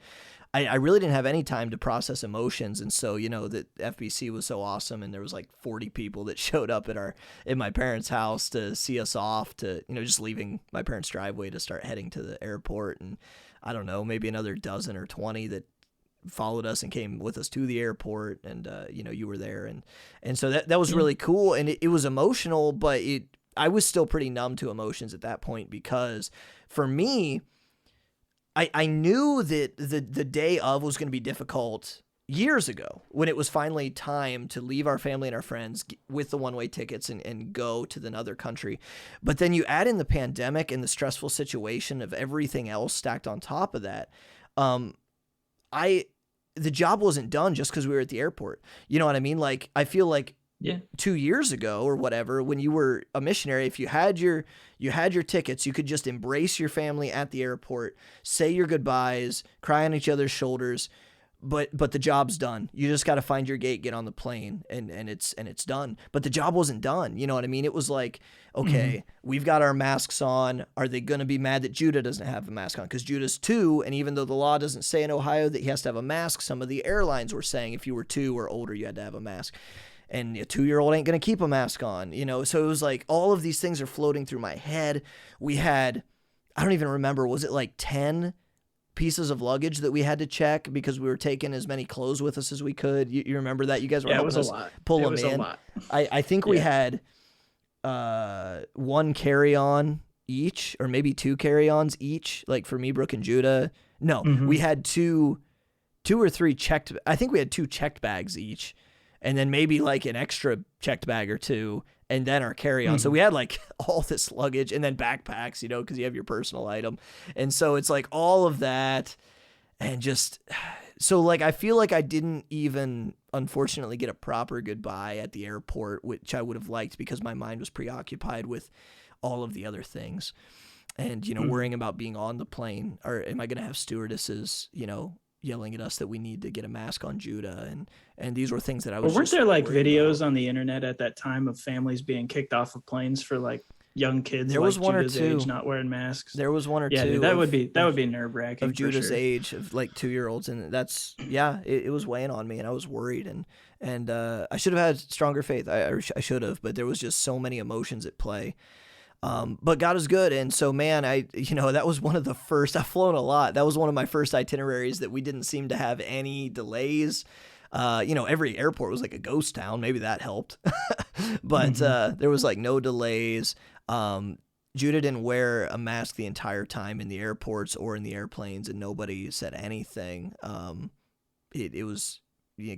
I really didn't have any time to process emotions. And so, the FBC was so awesome. And there was like 40 people that showed up at my parents' house to see us off to, just leaving my parents' driveway to start heading to the airport. And I don't know, maybe another dozen or 20 that followed us and came with us to the airport. And, you were there. And so that was really cool. And it was emotional, but I was still pretty numb to emotions at that point because for me, I knew that the day of was going to be difficult years ago when it was finally time to leave our family and our friends with the one-way tickets and go to another country. But then you add in the pandemic and the stressful situation of everything else stacked on top of that. The job wasn't done just because we were at the airport. You know what I mean? Like, I feel like 2 years ago or whatever, when you were a missionary, if you had your tickets, you could just embrace your family at the airport, say your goodbyes, cry on each other's shoulders, but the job's done. You just got to find your gate, get on the plane, and it's done. But the job wasn't done. You know what I mean? It was like, okay, we've got our masks on. Are they going to be mad that Judah doesn't have a mask on? Because Judah's 2, and even though the law doesn't say in Ohio that he has to have a mask, some of the airlines were saying if you were 2 or older, you had to have a mask. And a 2-year-old ain't going to keep a mask on, So it was like all of these things are floating through my head. We had, I don't even remember, was it like 10 pieces of luggage that we had to check because we were taking as many clothes with us as we could? You remember that? You guys were helping us pull them in. I think we had 1 carry-on each, or maybe 2 carry-ons each, like for me, Brooke, and Judah. No, we had two or three checked. I think we had 2 checked bags each. And then maybe like an extra checked bag or 2, and then our carry-on. So we had like all this luggage and then backpacks, because you have your personal item. And so it's like all of that. And just, so like, I feel like I didn't even, unfortunately, get a proper goodbye at the airport, which I would have liked because my mind was preoccupied with all of the other things. And, worrying about being on the plane, or am I going to have stewardesses, yelling at us that we need to get a mask on Judah, and these were things that I was. Well, weren't there like videos on the internet at that time of families being kicked off of planes for like young kids? There was like 1 Judah's or 2 age not wearing masks. There was 1 or 2. Dude, that would be nerve-wracking of Judah's age, of like 2-year-olds, and that's it was weighing on me, and I was worried, and I should have had stronger faith. I should have, but there was just so many emotions at play. But God is good. And so, man, that was one of the first, I've flown a lot. That was one of my first itineraries that we didn't seem to have any delays. Every airport was like a ghost town. Maybe that helped, but, there was like no delays. Judah didn't wear a mask the entire time in the airports or in the airplanes, and nobody said anything. It was,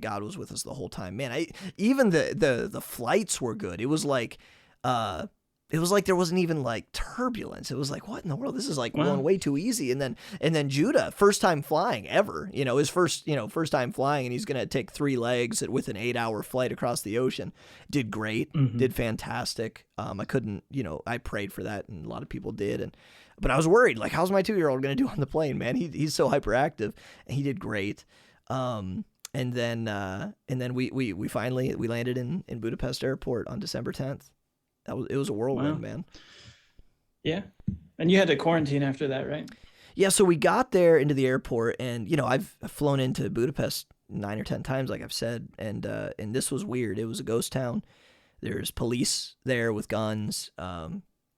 God was with us the whole time, man. Even the flights were good. It was like there wasn't even like turbulence. It was like, what in the world? This is like going way too easy. And then Judah, first time flying ever, his first time flying, and he's going to take 3 legs with an 8-hour flight across the ocean. Did great, did fantastic. I couldn't, I prayed for that, and a lot of people did. But I was worried, like, how's my 2-year-old going to do on the plane, man? He's so hyperactive, and he did great. And then we finally landed in Budapest airport on December 10th. It was a whirlwind, man. Yeah. And you had to quarantine after that, right? Yeah. So we got there into the airport, and, I've flown into Budapest 9 or 10 times, like I've said. And this was weird. It was a ghost town. There's police there with guns.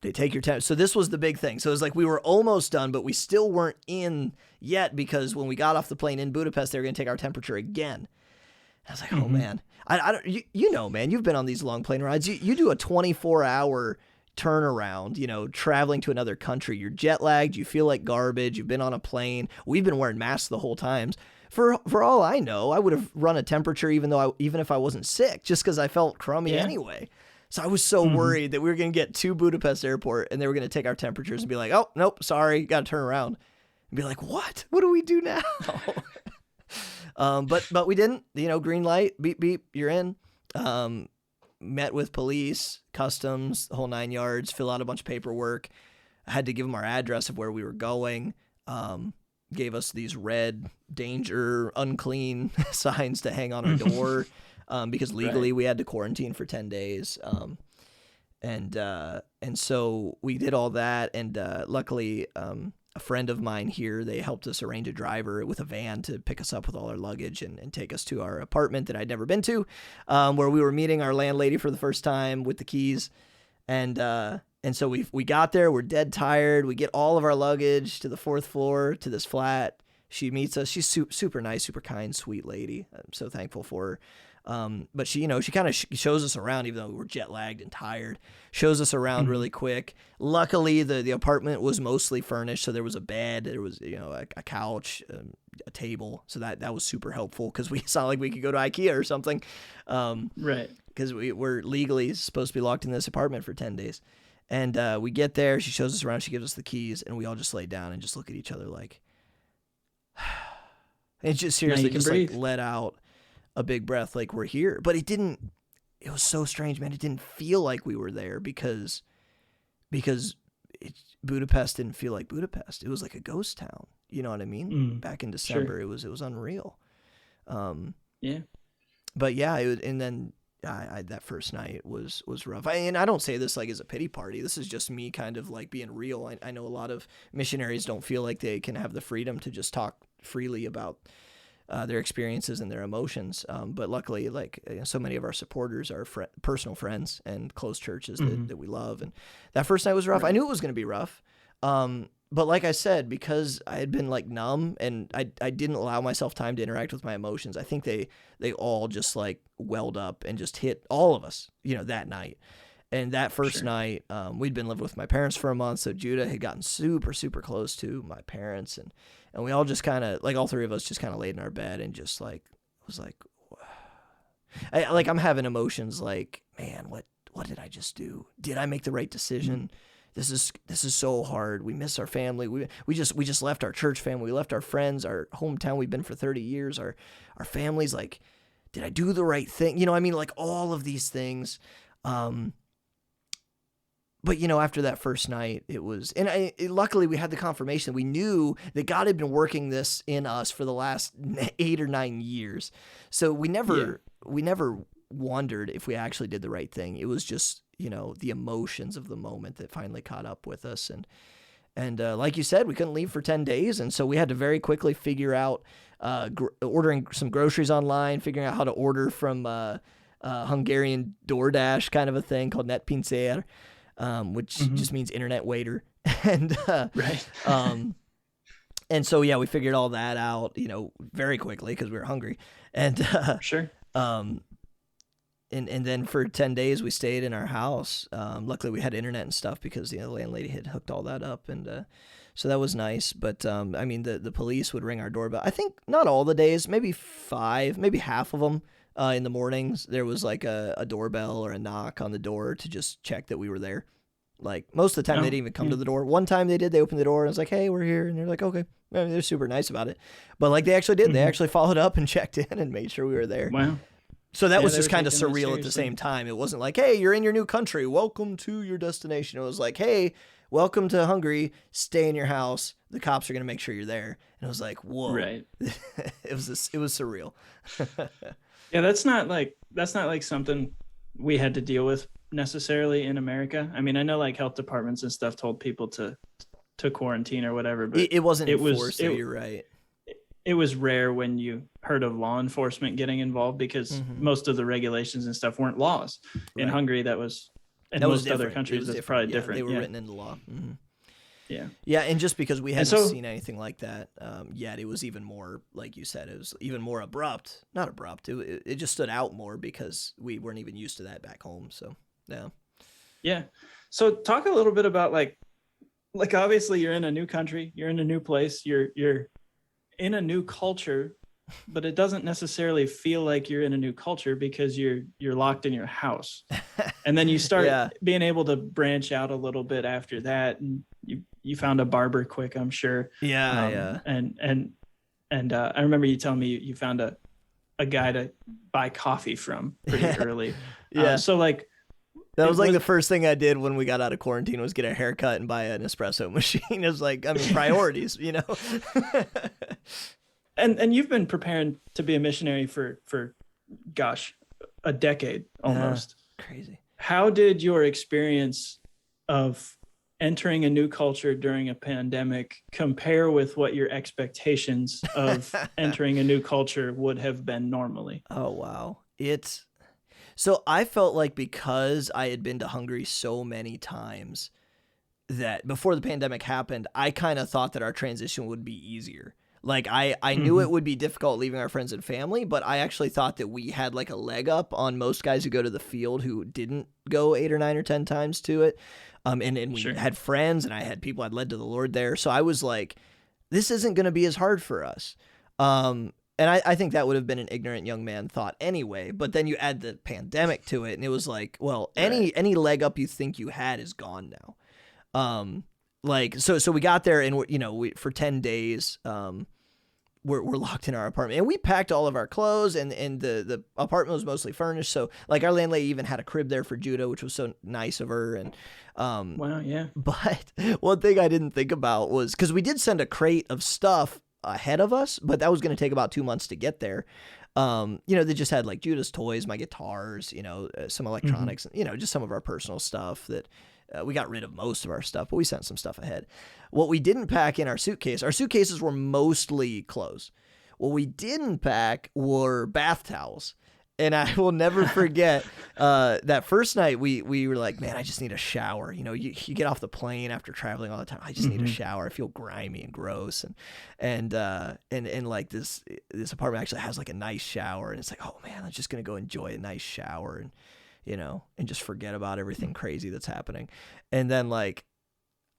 They take your temperature. So this was the big thing. So it was like we were almost done, but we still weren't in yet because when we got off the plane in Budapest, they were going to take our temperature again. I was like, oh man, I don't, you know, man, you've been on these long plane rides. You do a 24-hour turnaround, traveling to another country. You're jet lagged. You feel like garbage. You've been on a plane. We've been wearing masks the whole time. For all I know, I would have run a temperature even if I wasn't sick, just because I felt crummy anyway. So I was so worried that we were going to get to Budapest airport and they were going to take our temperatures and be like, oh, nope, sorry, got to turn around. And be like, what? What do we do now? But we didn't, green light, beep, beep, you're in. Met with police, customs, the whole 9 yards, fill out a bunch of paperwork. I had to give them our address of where we were going. Gave us these red danger, unclean signs to hang on our door. Because legally we had to quarantine for 10 days. And so we did all that. And luckily, a friend of mine here, they helped us arrange a driver with a van to pick us up with all our luggage and take us to our apartment that I'd never been to, where we were meeting our landlady for the first time with the keys. And so we got there, we're dead tired. We get all of our luggage to the 4th floor to this flat. She meets us. She's super nice, super kind, sweet lady. I'm so thankful for her. But she kind of shows us around, even though we were jet lagged and tired, shows us around really quick. Luckily the apartment was mostly furnished. So there was a bed, there was, a couch, a table. So that was super helpful because we saw like we could go to IKEA or something. Right. Cause we're legally supposed to be locked in this apartment for 10 days. And, we get there, she shows us around, she gives us the keys and we all just lay down and just look at each other like, it just seriously just like let out a big breath like we're here. But it was so strange, man. It didn't feel like we were there because Budapest didn't feel like Budapest. It was like a ghost town. You know what I mean? Back in December, it was unreal. Yeah. But yeah, and then that first night was rough. And I don't say this like as a pity party. This is just me kind of like being real. I know a lot of missionaries don't feel like they can have the freedom to just talk freely about their experiences and their emotions. But luckily, so many of our supporters are personal friends and close churches that we love. And that first night was rough. Right. I knew it was going to be rough. But like I said, because I had been like numb and I didn't allow myself time to interact with my emotions, I think they all just like welled up and just hit all of us, that night. And that first night, we'd been living with my parents for a month. So Judah had gotten super, super close to my parents. And we all just kind of, like all three of us just kind of laid in our bed and just like, was like, I'm having emotions like, man, what did I just do? Did I make the right decision? This is so hard. We miss our family. We just left our church family. We left our friends, our hometown we've been for 30 years. Our families, like, did I do the right thing? Like all of these things. But, after that first night, it was, and luckily we had the confirmation. We knew that God had been working this in us for the last 8 or 9 years. So we never wondered if we actually did the right thing. It was just, the emotions of the moment that finally caught up with us. And like you said, we couldn't leave for 10 days. And so we had to very quickly figure out, ordering some groceries online, figuring out how to order from Hungarian DoorDash kind of a thing called netpincér. Which just means internet waiter. And, right. And so, yeah, we figured all that out, very quickly because we were hungry. And, sure. And then for 10 days we stayed in our house. Luckily we had internet and stuff because, the landlady had hooked all that up. And, so that was nice. But, the police would ring our doorbell. I think not all the days, maybe 5, maybe half of them. In the mornings, there was like a doorbell or a knock on the door to just check that we were there. Like most of the time, they didn't even come to the door. One time they did. They opened the door and I was like, "Hey, we're here." And they're like, "Okay." They're super nice about it. But like they actually did. They actually followed up and checked in and made sure we were there. Wow. So that was just kind of surreal at the same time. It wasn't like, "Hey, you're in your new country. Welcome to your destination." It was like, "Hey, welcome to Hungary. Stay in your house. The cops are going to make sure you're there." And it was like, "Whoa." Right. It was surreal. Yeah, that's not like something we had to deal with necessarily in America. I mean, I know like health departments and stuff told people to quarantine or whatever, but it wasn't enforced. You're right. It was rare when you heard of law enforcement getting involved because most of the regulations and stuff weren't laws. In Hungary, that was, and most other countries, that's probably different. They were written into law. Yeah. Yeah, and just because we hadn't seen anything like that yet, it was even more, like you said, it was even more abrupt. Not abrupt. It just stood out more because we weren't even used to that back home. So, yeah. Yeah. So talk a little bit about like obviously you're in a new country, you're in a new place, you're in a new culture, but it doesn't necessarily feel like you're in a new culture because you're locked in your house. And then you start being able to branch out a little bit after that, and you found a barber quick, I'm sure. Yeah. And I remember you telling me you found a guy to buy coffee from pretty early. So like that was like the first thing I did when we got out of quarantine was get a haircut and buy an espresso machine. It was like, I mean, priorities, you know. And you've been preparing to be a missionary for gosh, a decade almost. Crazy. How did your experience of entering a new culture during a pandemic compare with what your expectations of entering a new culture would have been normally? Oh, wow. So I felt like because I had been to Hungary so many times that before the pandemic happened, I kind of thought that our transition would be easier. Like I knew it would be difficult leaving our friends and family, but I actually thought that we had like a leg up on most guys who go to the field who didn't go 8 or 9 or 10 times to it. And we had friends and I had people I'd led to the Lord there. So I was like, this isn't going to be as hard for us. And I think that would have been an ignorant young man thought anyway. But then you add the pandemic to it and it was like, well, any leg up you think you had is gone now. So we got there and we for 10 days, we're locked in our apartment and we packed all of our clothes and the apartment was mostly furnished. So like our landlady even had a crib there for Judah, which was so nice of her. And, wow. Yeah. But one thing I didn't think about was cause we did send a crate of stuff ahead of us, but that was going to take about 2 months to get there. They just had like Judah's toys, my guitars, some electronics, just some of our personal stuff that, we got rid of most of our stuff, but we sent some stuff ahead. What we didn't pack in our suitcases were mostly clothes. What we didn't pack were bath towels. And I will never forget that first night we were like, man, I just need a shower. You get off the plane after traveling all the time. I just need a shower. I feel grimy and gross. And like this apartment actually has like a nice shower. And it's like, oh man, I'm just going to go enjoy a nice shower. And just forget about everything crazy that's happening. And then like,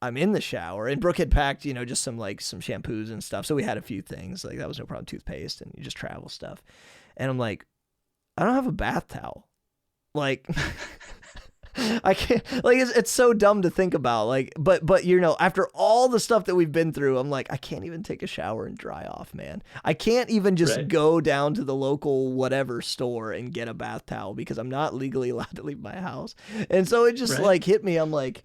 I'm in the shower and Brooke had packed, just some shampoos and stuff. So we had a few things like that was no problem. Toothpaste and just travel stuff. And I'm like, I don't have a bath towel. Like, I can't, like, it's so dumb to think about. Like, but after all the stuff that we've been through, I'm like, I can't even take a shower and dry off, man. I can't even just go down to the local whatever store and get a bath towel because I'm not legally allowed to leave my house. And so it just like hit me. I'm like,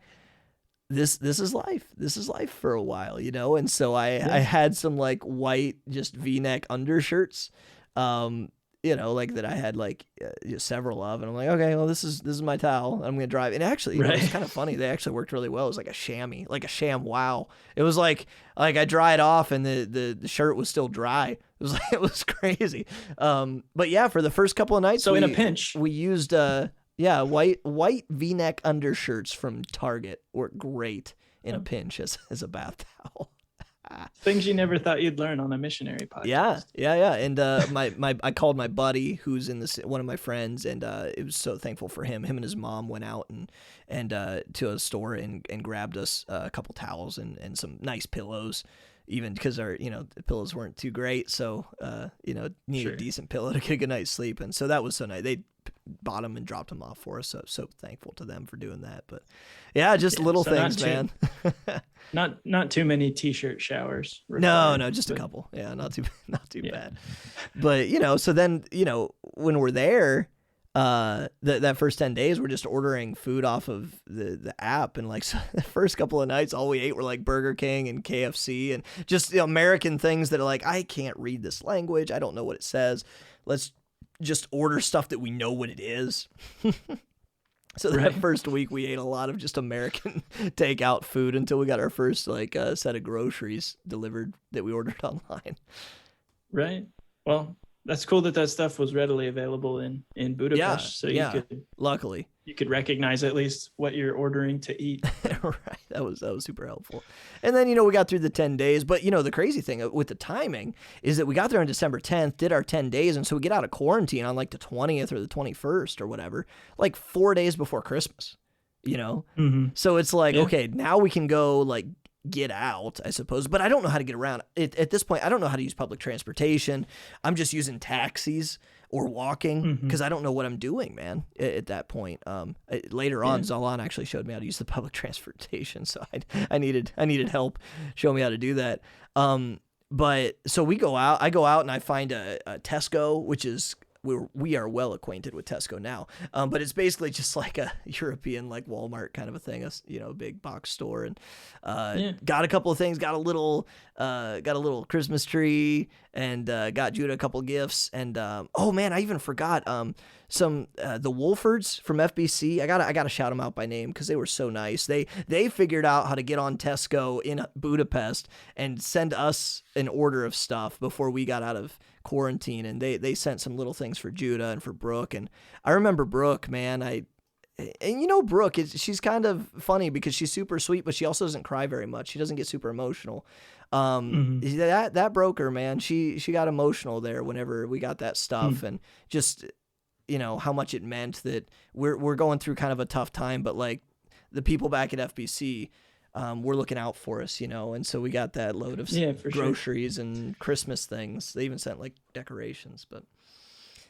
this is life. This is life for a while, And so I had some like white, just V-neck undershirts, like that I had several of, and I'm like, okay, well, this is my towel. I'm gonna drive. And actually, it's kind of funny. They actually worked really well. It was like a chamois, like a sham. Wow. It was like I dried off, and the shirt was still dry. It was crazy. But yeah, for the first couple of nights, so in a pinch, we used white V-neck undershirts from Target work great in a pinch as a bath towel. Things you never thought you'd learn on a missionary podcast. Yeah. And I called my buddy who's in this, one of my friends, and it was so thankful for him. Him and his mom went out and to a store and grabbed us a couple towels and some nice pillows, even because our the pillows weren't too great. So need a decent pillow to get a good night's sleep. And so that was so nice. They bought them and dropped them off for us. So thankful to them for doing that. But yeah, just little things, man. Not too many t-shirt showers. No, just a couple. Yeah, not too bad. But so then when we're there, that first 10 days we're just ordering food off of the app, and so the first couple of nights all we ate were like Burger King and KFC and just American things that are like, I can't read this language, I don't know what it says, let's just order stuff that we know what it is. So that first week we ate a lot of just American takeout food until we got our first set of groceries delivered that we ordered online. Right. Well, That's cool that stuff was readily available in Budapest. So luckily you could recognize at least what you're ordering to eat. Right. That was super helpful. And then, we got through the 10 days, but the crazy thing with the timing is that we got there on December 10th, did our 10 days. And so we get out of quarantine on like the 20th or the 21st or whatever, like 4 days before Christmas, So it's like, okay, now we can go like get out, I suppose, but I don't know how to get around. At this point, I don't know how to use public transportation. I'm just using taxis or walking because I don't know what I'm doing, man, at that point. Later on, Zalan actually showed me how to use the public transportation, so I needed help show me how to do that. But so I go out and I find a Tesco, which is, we are well acquainted with Tesco now, but it's basically just like a European like Walmart kind of a thing, a big box store, and got a couple of things, got a little Christmas tree, and got Judah a couple gifts, and oh man, I even forgot some the Wolfords from FBC. I gotta shout them out by name because they were so nice. They figured out how to get on Tesco in Budapest and send us an order of stuff before we got out of quarantine, and they sent some little things for Judah and for Brooke. And I remember Brooke, man. Brooke, she's kind of funny because she's super sweet, but she also doesn't cry very much. She doesn't get super emotional. That broke her, man. She got emotional there whenever we got that stuff, and just how much it meant that we're going through kind of a tough time, but like the people back at FBC were looking out for us, and so we got that load of groceries and Christmas things. They even sent like decorations, but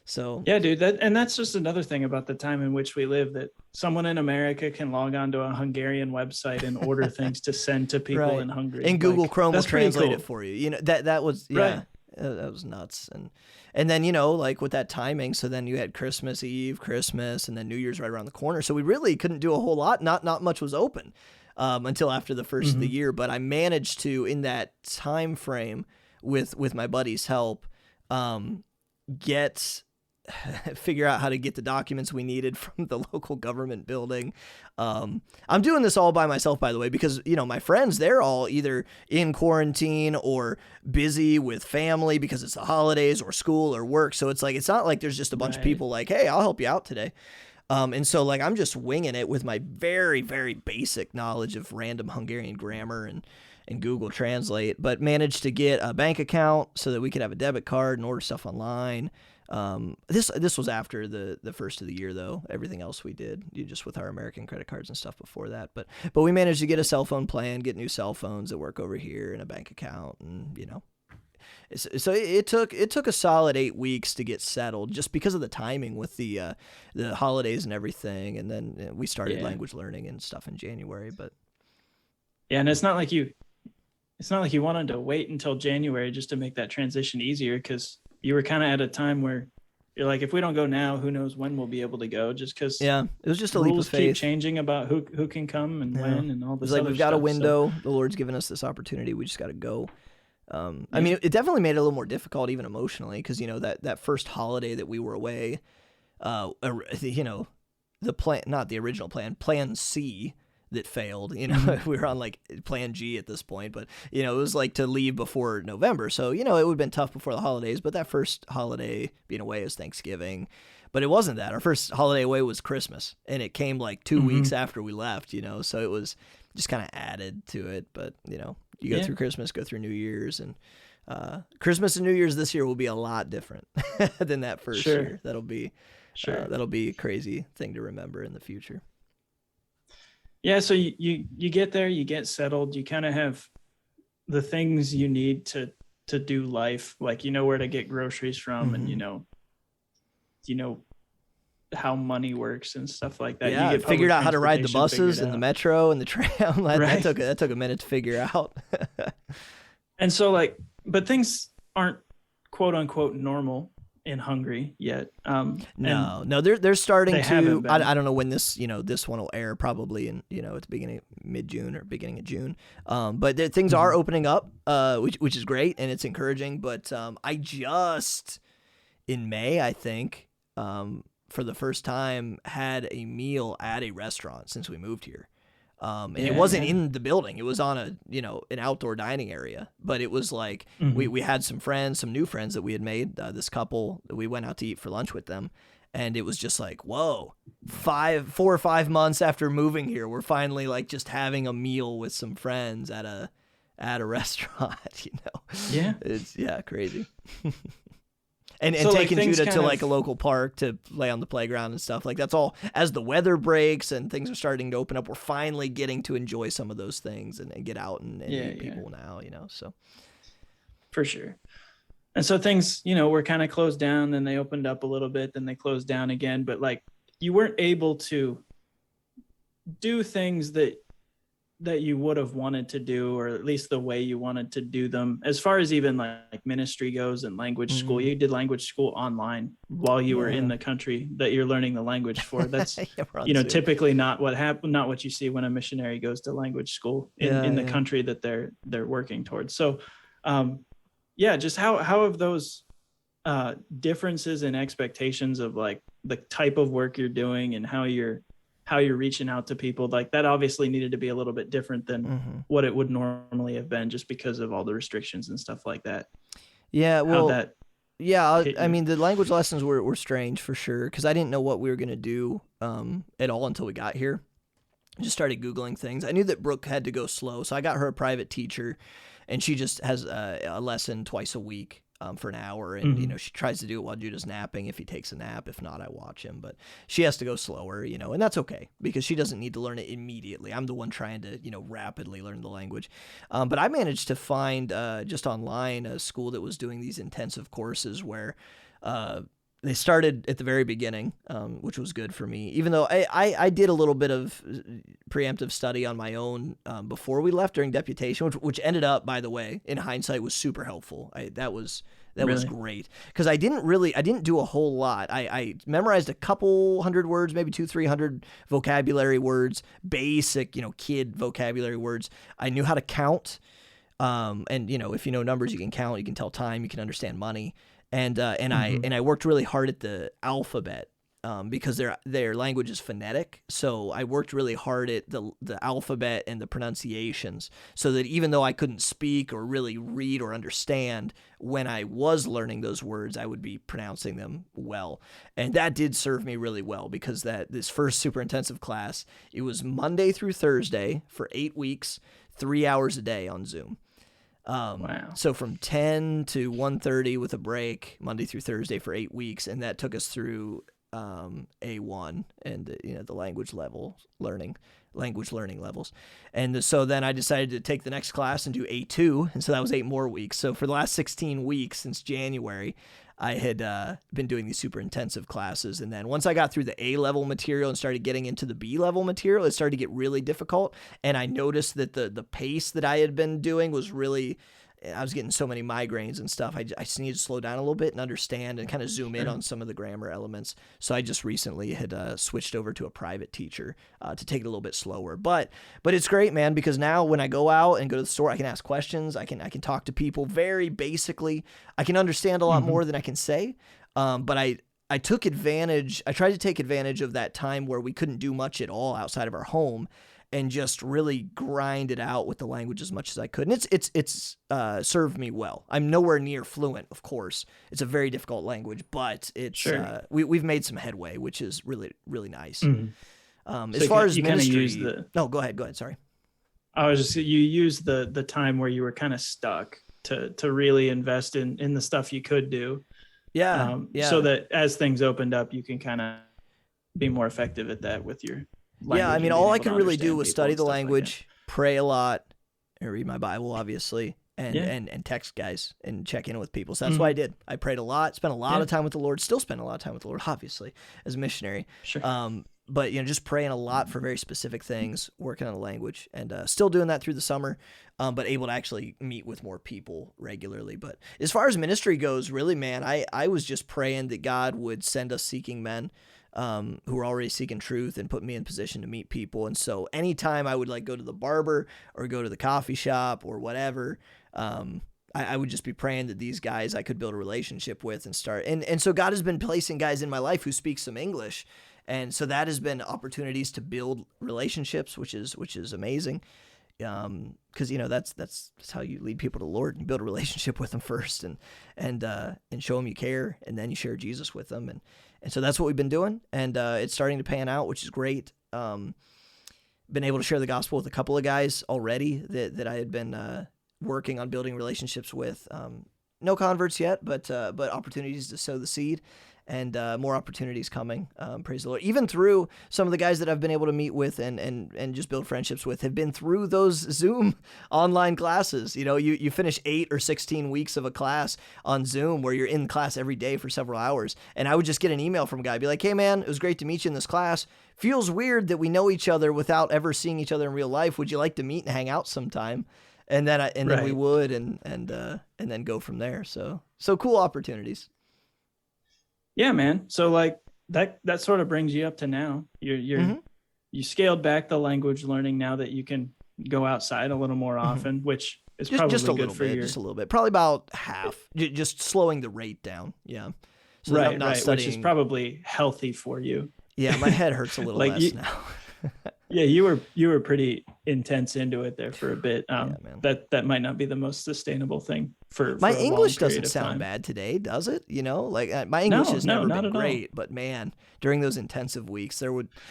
so yeah, dude, that's just another thing about the time in which we live, that someone in America can log on to a Hungarian website and order things to send to people in Hungary, and Google Chrome will translate it for you. That was that was nuts. And then like with that timing, so then you had Christmas Eve, Christmas, and then New Year's right around the corner, so we really couldn't do a whole lot. Not much was open until after the first of the year, but I managed to, in that time frame, with my buddy's help, figure out how to get the documents we needed from the local government building. I'm doing this all by myself, by the way, because my friends, they're all either in quarantine or busy with family because it's the holidays or school or work. So it's like, it's not like there's just a bunch of people like, hey, I'll help you out today. And so like I'm just winging it with my very, very basic knowledge of random Hungarian grammar and Google Translate, but managed to get a bank account so that we could have a debit card and order stuff online. This was after the first of the year, though. Everything else we did just with our American credit cards and stuff before that. But we managed to get a cell phone plan, get new cell phones that work over here, and a bank account, and so it took a solid 8 weeks to get settled, just because of the timing with the holidays and everything. And then we started language learning and stuff in January. But and it's not like you wanted to wait until January just to make that transition easier, because you were kind of at a time where you're like, if we don't go now, who knows when we'll be able to go, just because it was just a leap of faith. Rules keep changing about who can come and when and all this. It's like we've got a window. So the Lord's given us this opportunity. We just got to go. I mean, it definitely made it a little more difficult, even emotionally, because that first holiday that we were away, the plan, not the original plan C, that failed. We were on like plan G at this point, but it was like to leave before November, so it would have been tough before the holidays. But that first holiday being away is Thanksgiving, but it wasn't that. Our first holiday away was Christmas, and it came like 2 weeks after we left, so it was just kind of added to it. But you go through Christmas, go through New Year's, and Christmas and New Year's this year will be a lot different than that first year. That'll be a crazy thing to remember in the future. Yeah, so you get there, you get settled, you kind of have the things you need to do life, like where to get groceries from, and you know how money works and stuff like that. Yeah, you get figured out how to ride the buses and the metro and the tram. That took a minute to figure out. And so but things aren't quote unquote normal in Hungary yet. No, they're starting to. I don't know when this this one will air, probably in at the beginning, mid-June or beginning of June. But things are opening up, which is great, and it's encouraging. But I just in May, I think, for the first time, had a meal at a restaurant since we moved here. And it wasn't in the building. It was on an outdoor dining area. But it was like we had some friends, some new friends that we had made, this couple that we went out to eat for lunch with them. And it was just like, whoa, 4 or 5 months after moving here, we're finally like just having a meal with some friends at a restaurant, Yeah. It's crazy. And So, like, taking things Judah to kind like a of- local park to play on the playground and stuff. Like that's all, as the weather breaks and things are starting to open up, we're finally getting to enjoy some of those things and get out and meet people now, so. For sure. And so things, were kind of closed down, then they opened up a little bit, then they closed down again. But like you weren't able to do things that you would have wanted to do, or at least the way you wanted to do them, as far as even like ministry goes and language school. You did language school online while you were in the country that you're learning the language for. That's typically not what you see when a missionary goes to language school in the country that they're working towards. So just how have those differences in expectations of like the type of work you're doing and how you're reaching out to people, like that obviously needed to be a little bit different than what it would normally have been, just because of all the restrictions and stuff like that. Yeah, well, I mean, the language lessons were strange for sure, because I didn't know what we were going to do at all until we got here. I just started Googling things. I knew that Brooke had to go slow, so I got her a private teacher, and she just has a lesson twice a week. For an hour, and she tries to do it while Judah's napping if he takes a nap. If not, I watch him, but she has to go slower, and that's okay because she doesn't need to learn it immediately. I'm the one trying to rapidly learn the language. But I managed to find just online a school that was doing these intensive courses where they started at the very beginning, which was good for me, even though I did a little bit of preemptive study on my own before we left during deputation, which ended up, by the way, in hindsight, was super helpful. That was great, because I didn't do a whole lot. I memorized a couple hundred words, maybe 200-300 vocabulary words, basic, kid vocabulary words. I knew how to count. And if you know numbers, you can count, you can tell time, you can understand money. And I worked really hard at the alphabet because their language is phonetic. So I worked really hard at the alphabet and the pronunciations, so that even though I couldn't speak or really read or understand, when I was learning those words, I would be pronouncing them well. And that did serve me really well, because this first super intensive class, it was Monday through Thursday for 8 weeks, 3 hours a day on Zoom. Wow. So from 10 to 1:30 with a break, Monday through Thursday for 8 weeks. And that took us through A1 and the language learning levels. And so then I decided to take the next class and do A2. And so that was 8 more weeks. So for the last 16 weeks since January, I had been doing these super intensive classes. And then once I got through the A-level material and started getting into the B-level material, it started to get really difficult. And I noticed that the pace that I had been doing was really, I was getting so many migraines and stuff. I just needed to slow down a little bit and understand and kind of zoom in on some of the grammar elements. So I just recently had switched over to a private teacher to take it a little bit slower. But it's great, man, because now when I go out and go to the store, I can ask questions. I can talk to people very basically. I can understand a lot more than I can say. But I took advantage. I tried to take advantage of that time where we couldn't do much at all outside of our home, and just really grind it out with the language as much as I could. And it's served me well. I'm nowhere near fluent, of course. It's a very difficult language, but it's we've made some headway, which is really, really nice. As far as ministry, no, go ahead. Sorry. I was just, you used the time where you were kind of stuck to really invest in the stuff you could do. Yeah. So that as things opened up, you can kind of be more effective at that with your language. Yeah, I mean, all I could really do was study the language, pray a lot, and read my Bible, obviously, and text guys and check in with people. So that's what I did. I prayed a lot, spent a lot of time with the Lord, still spend a lot of time with the Lord, obviously, as a missionary. Sure. But just praying a lot for very specific things, working on the language, and still doing that through the summer, but able to actually meet with more people regularly. But as far as ministry goes, really, man, I was just praying that God would send us seeking men who are already seeking truth and put me in position to meet people. And so anytime I would go to the barber or go to the coffee shop or whatever, I would just be praying that these guys I could build a relationship with and start. And so God has been placing guys in my life who speak some English. And so that has been opportunities to build relationships, which is amazing. Because that's how you lead people to the Lord. You build a relationship with them first, and show them you care, and then you share Jesus with them, and so that's what we've been doing, and it's starting to pan out, which is great. Been able to share the gospel with a couple of guys already that I had been working on building relationships with. No converts yet, but opportunities to sow the seed. And more opportunities coming, praise the Lord. Even through some of the guys that I've been able to meet with and just build friendships with have been through those Zoom online classes. You finish 8 or 16 weeks of a class on Zoom where you're in class every day for several hours. And I would just get an email from a guy, be like, hey man, it was great to meet you in this class. Feels weird that we know each other without ever seeing each other in real life. Would you like to meet and hang out sometime? And then then we would, and then go from there. So cool opportunities. Yeah, man. So like that sort of brings you up to now. You scaled back the language learning now that you can go outside a little more often, which is probably just a good little for bit, your... just a little bit, probably about half, just slowing the rate down. Yeah. So right, which is probably healthy for you. Yeah, my head hurts a little less now. Yeah, you were pretty intense into it there for a bit. That might not be the most sustainable thing for my a English long doesn't sound bad today, does it? My English has never been great, but man, during those intensive weeks,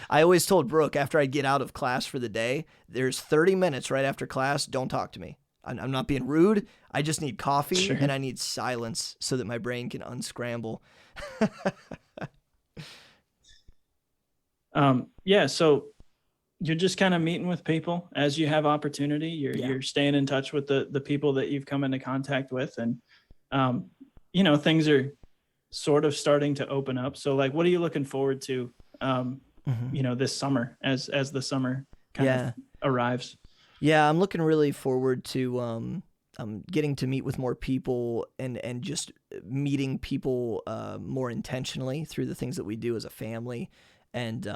I always told Brooke after I'd get out of class for the day, there's 30 minutes right after class, don't talk to me. I'm not being rude. I just need coffee and I need silence so that my brain can unscramble. So you're just kind of meeting with people as you have opportunity. You're staying in touch with the people that you've come into contact with, and things are sort of starting to open up. So like, what are you looking forward to this summer as the summer kind of arrives? Yeah, I'm looking really forward to getting to meet with more people and just meeting people more intentionally through the things that we do as a family. And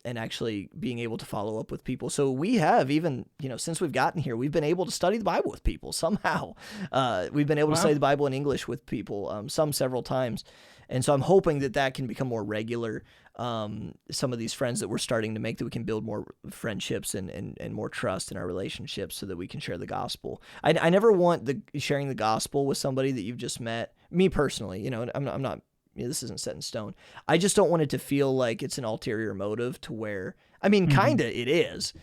actually being able to follow up with people. So we have even, since we've gotten here, we've been able to study the Bible with people somehow. We've been able to study the Bible in English with people, several times. And so I'm hoping that can become more regular. Some of these friends that we're starting to make, that we can build more friendships and more trust in our relationships so that we can share the gospel. I never want sharing the gospel with somebody that you've just met. Me personally, I'm not, this isn't set in stone. I just don't want it to feel like it's an ulterior motive to where, kind of it is,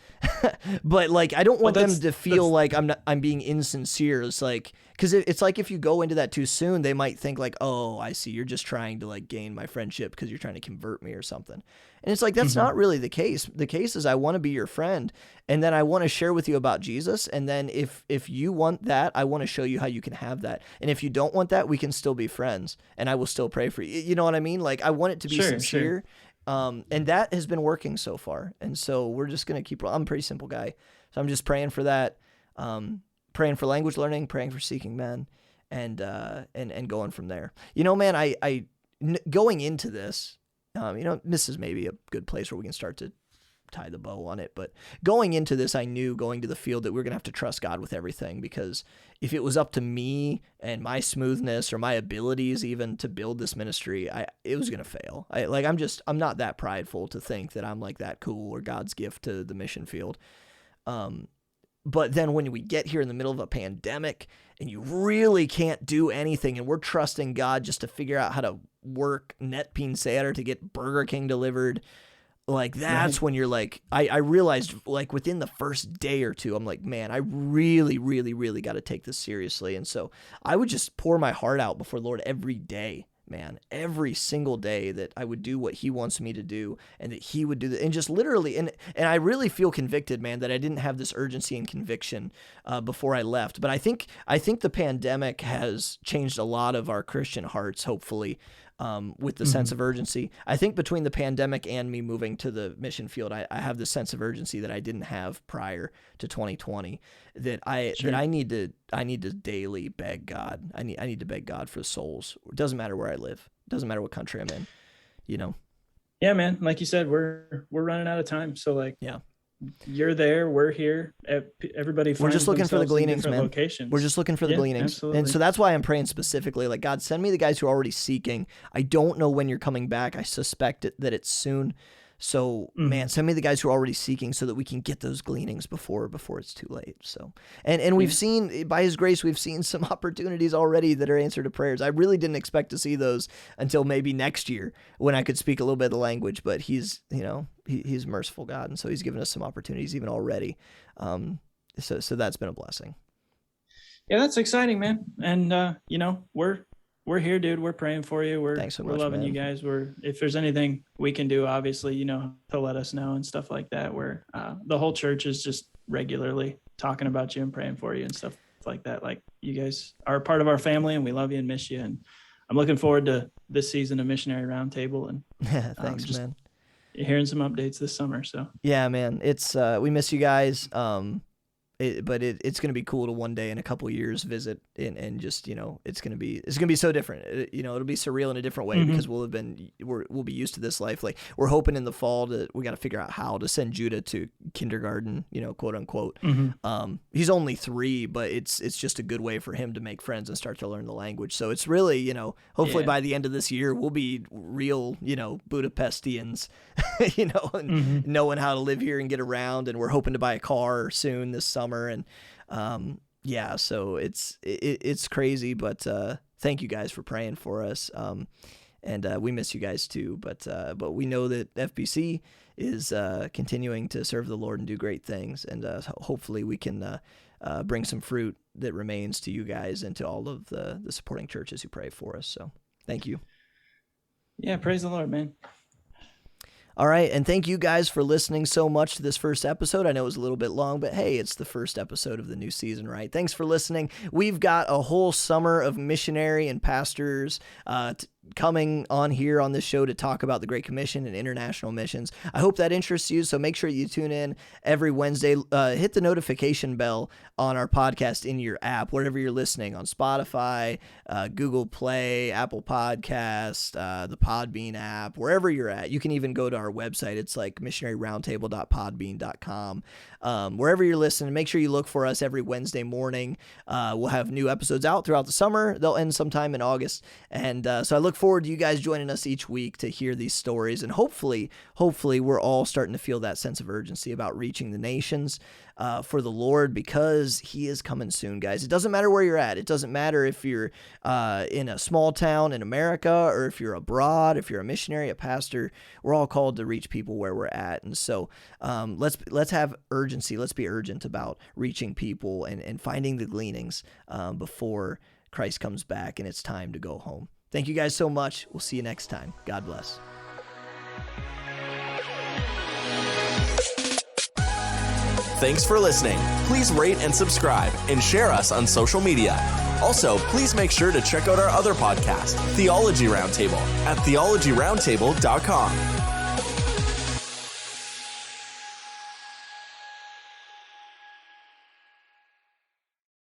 but like, I don't want them to feel like I'm being insincere. It's like, cause it's like, if you go into that too soon, they might think like, oh, I see, you're just trying to like gain my friendship because you're trying to convert me or something. And it's like, that's not really the case. The case is I want to be your friend, and then I want to share with you about Jesus. And then if you want that, I want to show you how you can have that. And if you don't want that, we can still be friends, and I will still pray for you. You know what I mean? Like, I want it to be sincere. Sure. And that has been working so far. And so we're just going to keep, I'm a pretty simple guy. So I'm just praying for that. Praying for language learning, praying for seeking men, and going from there. Man, I going into this, this is maybe a good place where we can start to tie the bow on it. But going into this, I knew going to the field that we we're going to have to trust God with everything, because if it was up to me and my smoothness or my abilities even to build this ministry, it was going to fail. I'm not that prideful to think that I'm like that cool or God's gift to the mission field. But then when we get here in the middle of a pandemic and you really can't do anything, and we're trusting God just to figure out how to work net pinceter to get Burger King delivered, like that's when you're like, I realized like within the first day or two, I'm like, man, I really, really, really got to take this seriously. And so I would just pour my heart out before the Lord every day, man, every single day, that I would do what he wants me to do, and that he would do that. And just literally, and I really feel convicted, man, that I didn't have this urgency and conviction before I left. But I think the pandemic has changed a lot of our Christian hearts, hopefully, with the sense of urgency. I think between the pandemic and me moving to the mission field, I have this sense of urgency that I didn't have prior to 2020, that I need to daily beg God. I need to beg God for souls. It doesn't matter where I live. It doesn't matter what country I'm in, Yeah, man. Like you said, we're running out of time. So like, you're there, we're here. Everybody. We're just looking for the gleanings, man. Locations. We're just looking for the gleanings. Absolutely. And so that's why I'm praying specifically, like, God, send me the guys who are already seeking. I don't know when you're coming back. I suspect that it's soon. So, man, send me the guys who are already seeking so that we can get those gleanings before it's too late. So, and we've seen, by his grace, we've seen some opportunities already that are answer to prayers. I really didn't expect to see those until maybe next year when I could speak a little bit of the language, but he's a merciful God. And so he's given us some opportunities even already. So that's been a blessing. Yeah, that's exciting, man. And, we're here, dude. We're praying for you. Thanks so we're much, loving man. you guys. If there's anything we can do, obviously, to let us know and stuff like that. Where the whole church is just regularly talking about you and praying for you and stuff like that. Like, you guys are a part of our family, and we love you and miss you. And I'm looking forward to this season of Missionary Roundtable. And thanks, man. Hearing some updates this summer. So yeah, man, it's we miss you guys. But it's going to be cool to one day in a couple of years visit and just, it's going to be so different. It'll be surreal in a different way because we'll be used to this life. Like, we're hoping in the fall we got to figure out how to send Judah to kindergarten, quote unquote. He's only 3, but it's just a good way for him to make friends and start to learn the language. So it's really, hopefully by the end of this year, we'll be real, Budapestians, and knowing how to live here and get around. And we're hoping to buy a car soon this summer. And so it's crazy, but thank you guys for praying for us. And we miss you guys too, but we know that FBC is continuing to serve the Lord and do great things, and hopefully we can bring some fruit that remains to you guys and to all of the supporting churches who pray for us. So thank you. Yeah, praise the Lord, man. All right, and thank you guys for listening so much to this first episode. I know it was a little bit long, but hey, it's the first episode of the new season, right? Thanks for listening. We've got a whole summer of missionary and pastors coming on here on this show to talk about the Great Commission and international missions. I hope that interests you, so make sure you tune in every Wednesday. Hit the notification bell on our podcast in your app, wherever you're listening, on Spotify, Google Play, Apple Podcast, the Podbean app, wherever you're at. You can even go to our website. It's like missionaryroundtable.podbean.com. Wherever you're listening, make sure you look for us every Wednesday morning. We'll have new episodes out throughout the summer. They'll end sometime in August. And so I look forward to you guys joining us each week to hear these stories. And hopefully we're all starting to feel that sense of urgency about reaching the nations for the Lord, because he is coming soon, guys. It doesn't matter where you're at. It doesn't matter if you're in a small town in America or if you're abroad, if you're a missionary, a pastor. We're all called to reach people where we're at. And so let's have urgency. Let's be urgent about reaching people and finding the gleanings before Christ comes back and it's time to go home. Thank you guys so much. We'll see you next time. God bless. Thanks for listening. Please rate and subscribe and share us on social media. Also, please make sure to check out our other podcast, Theology Roundtable, at theologyroundtable.com.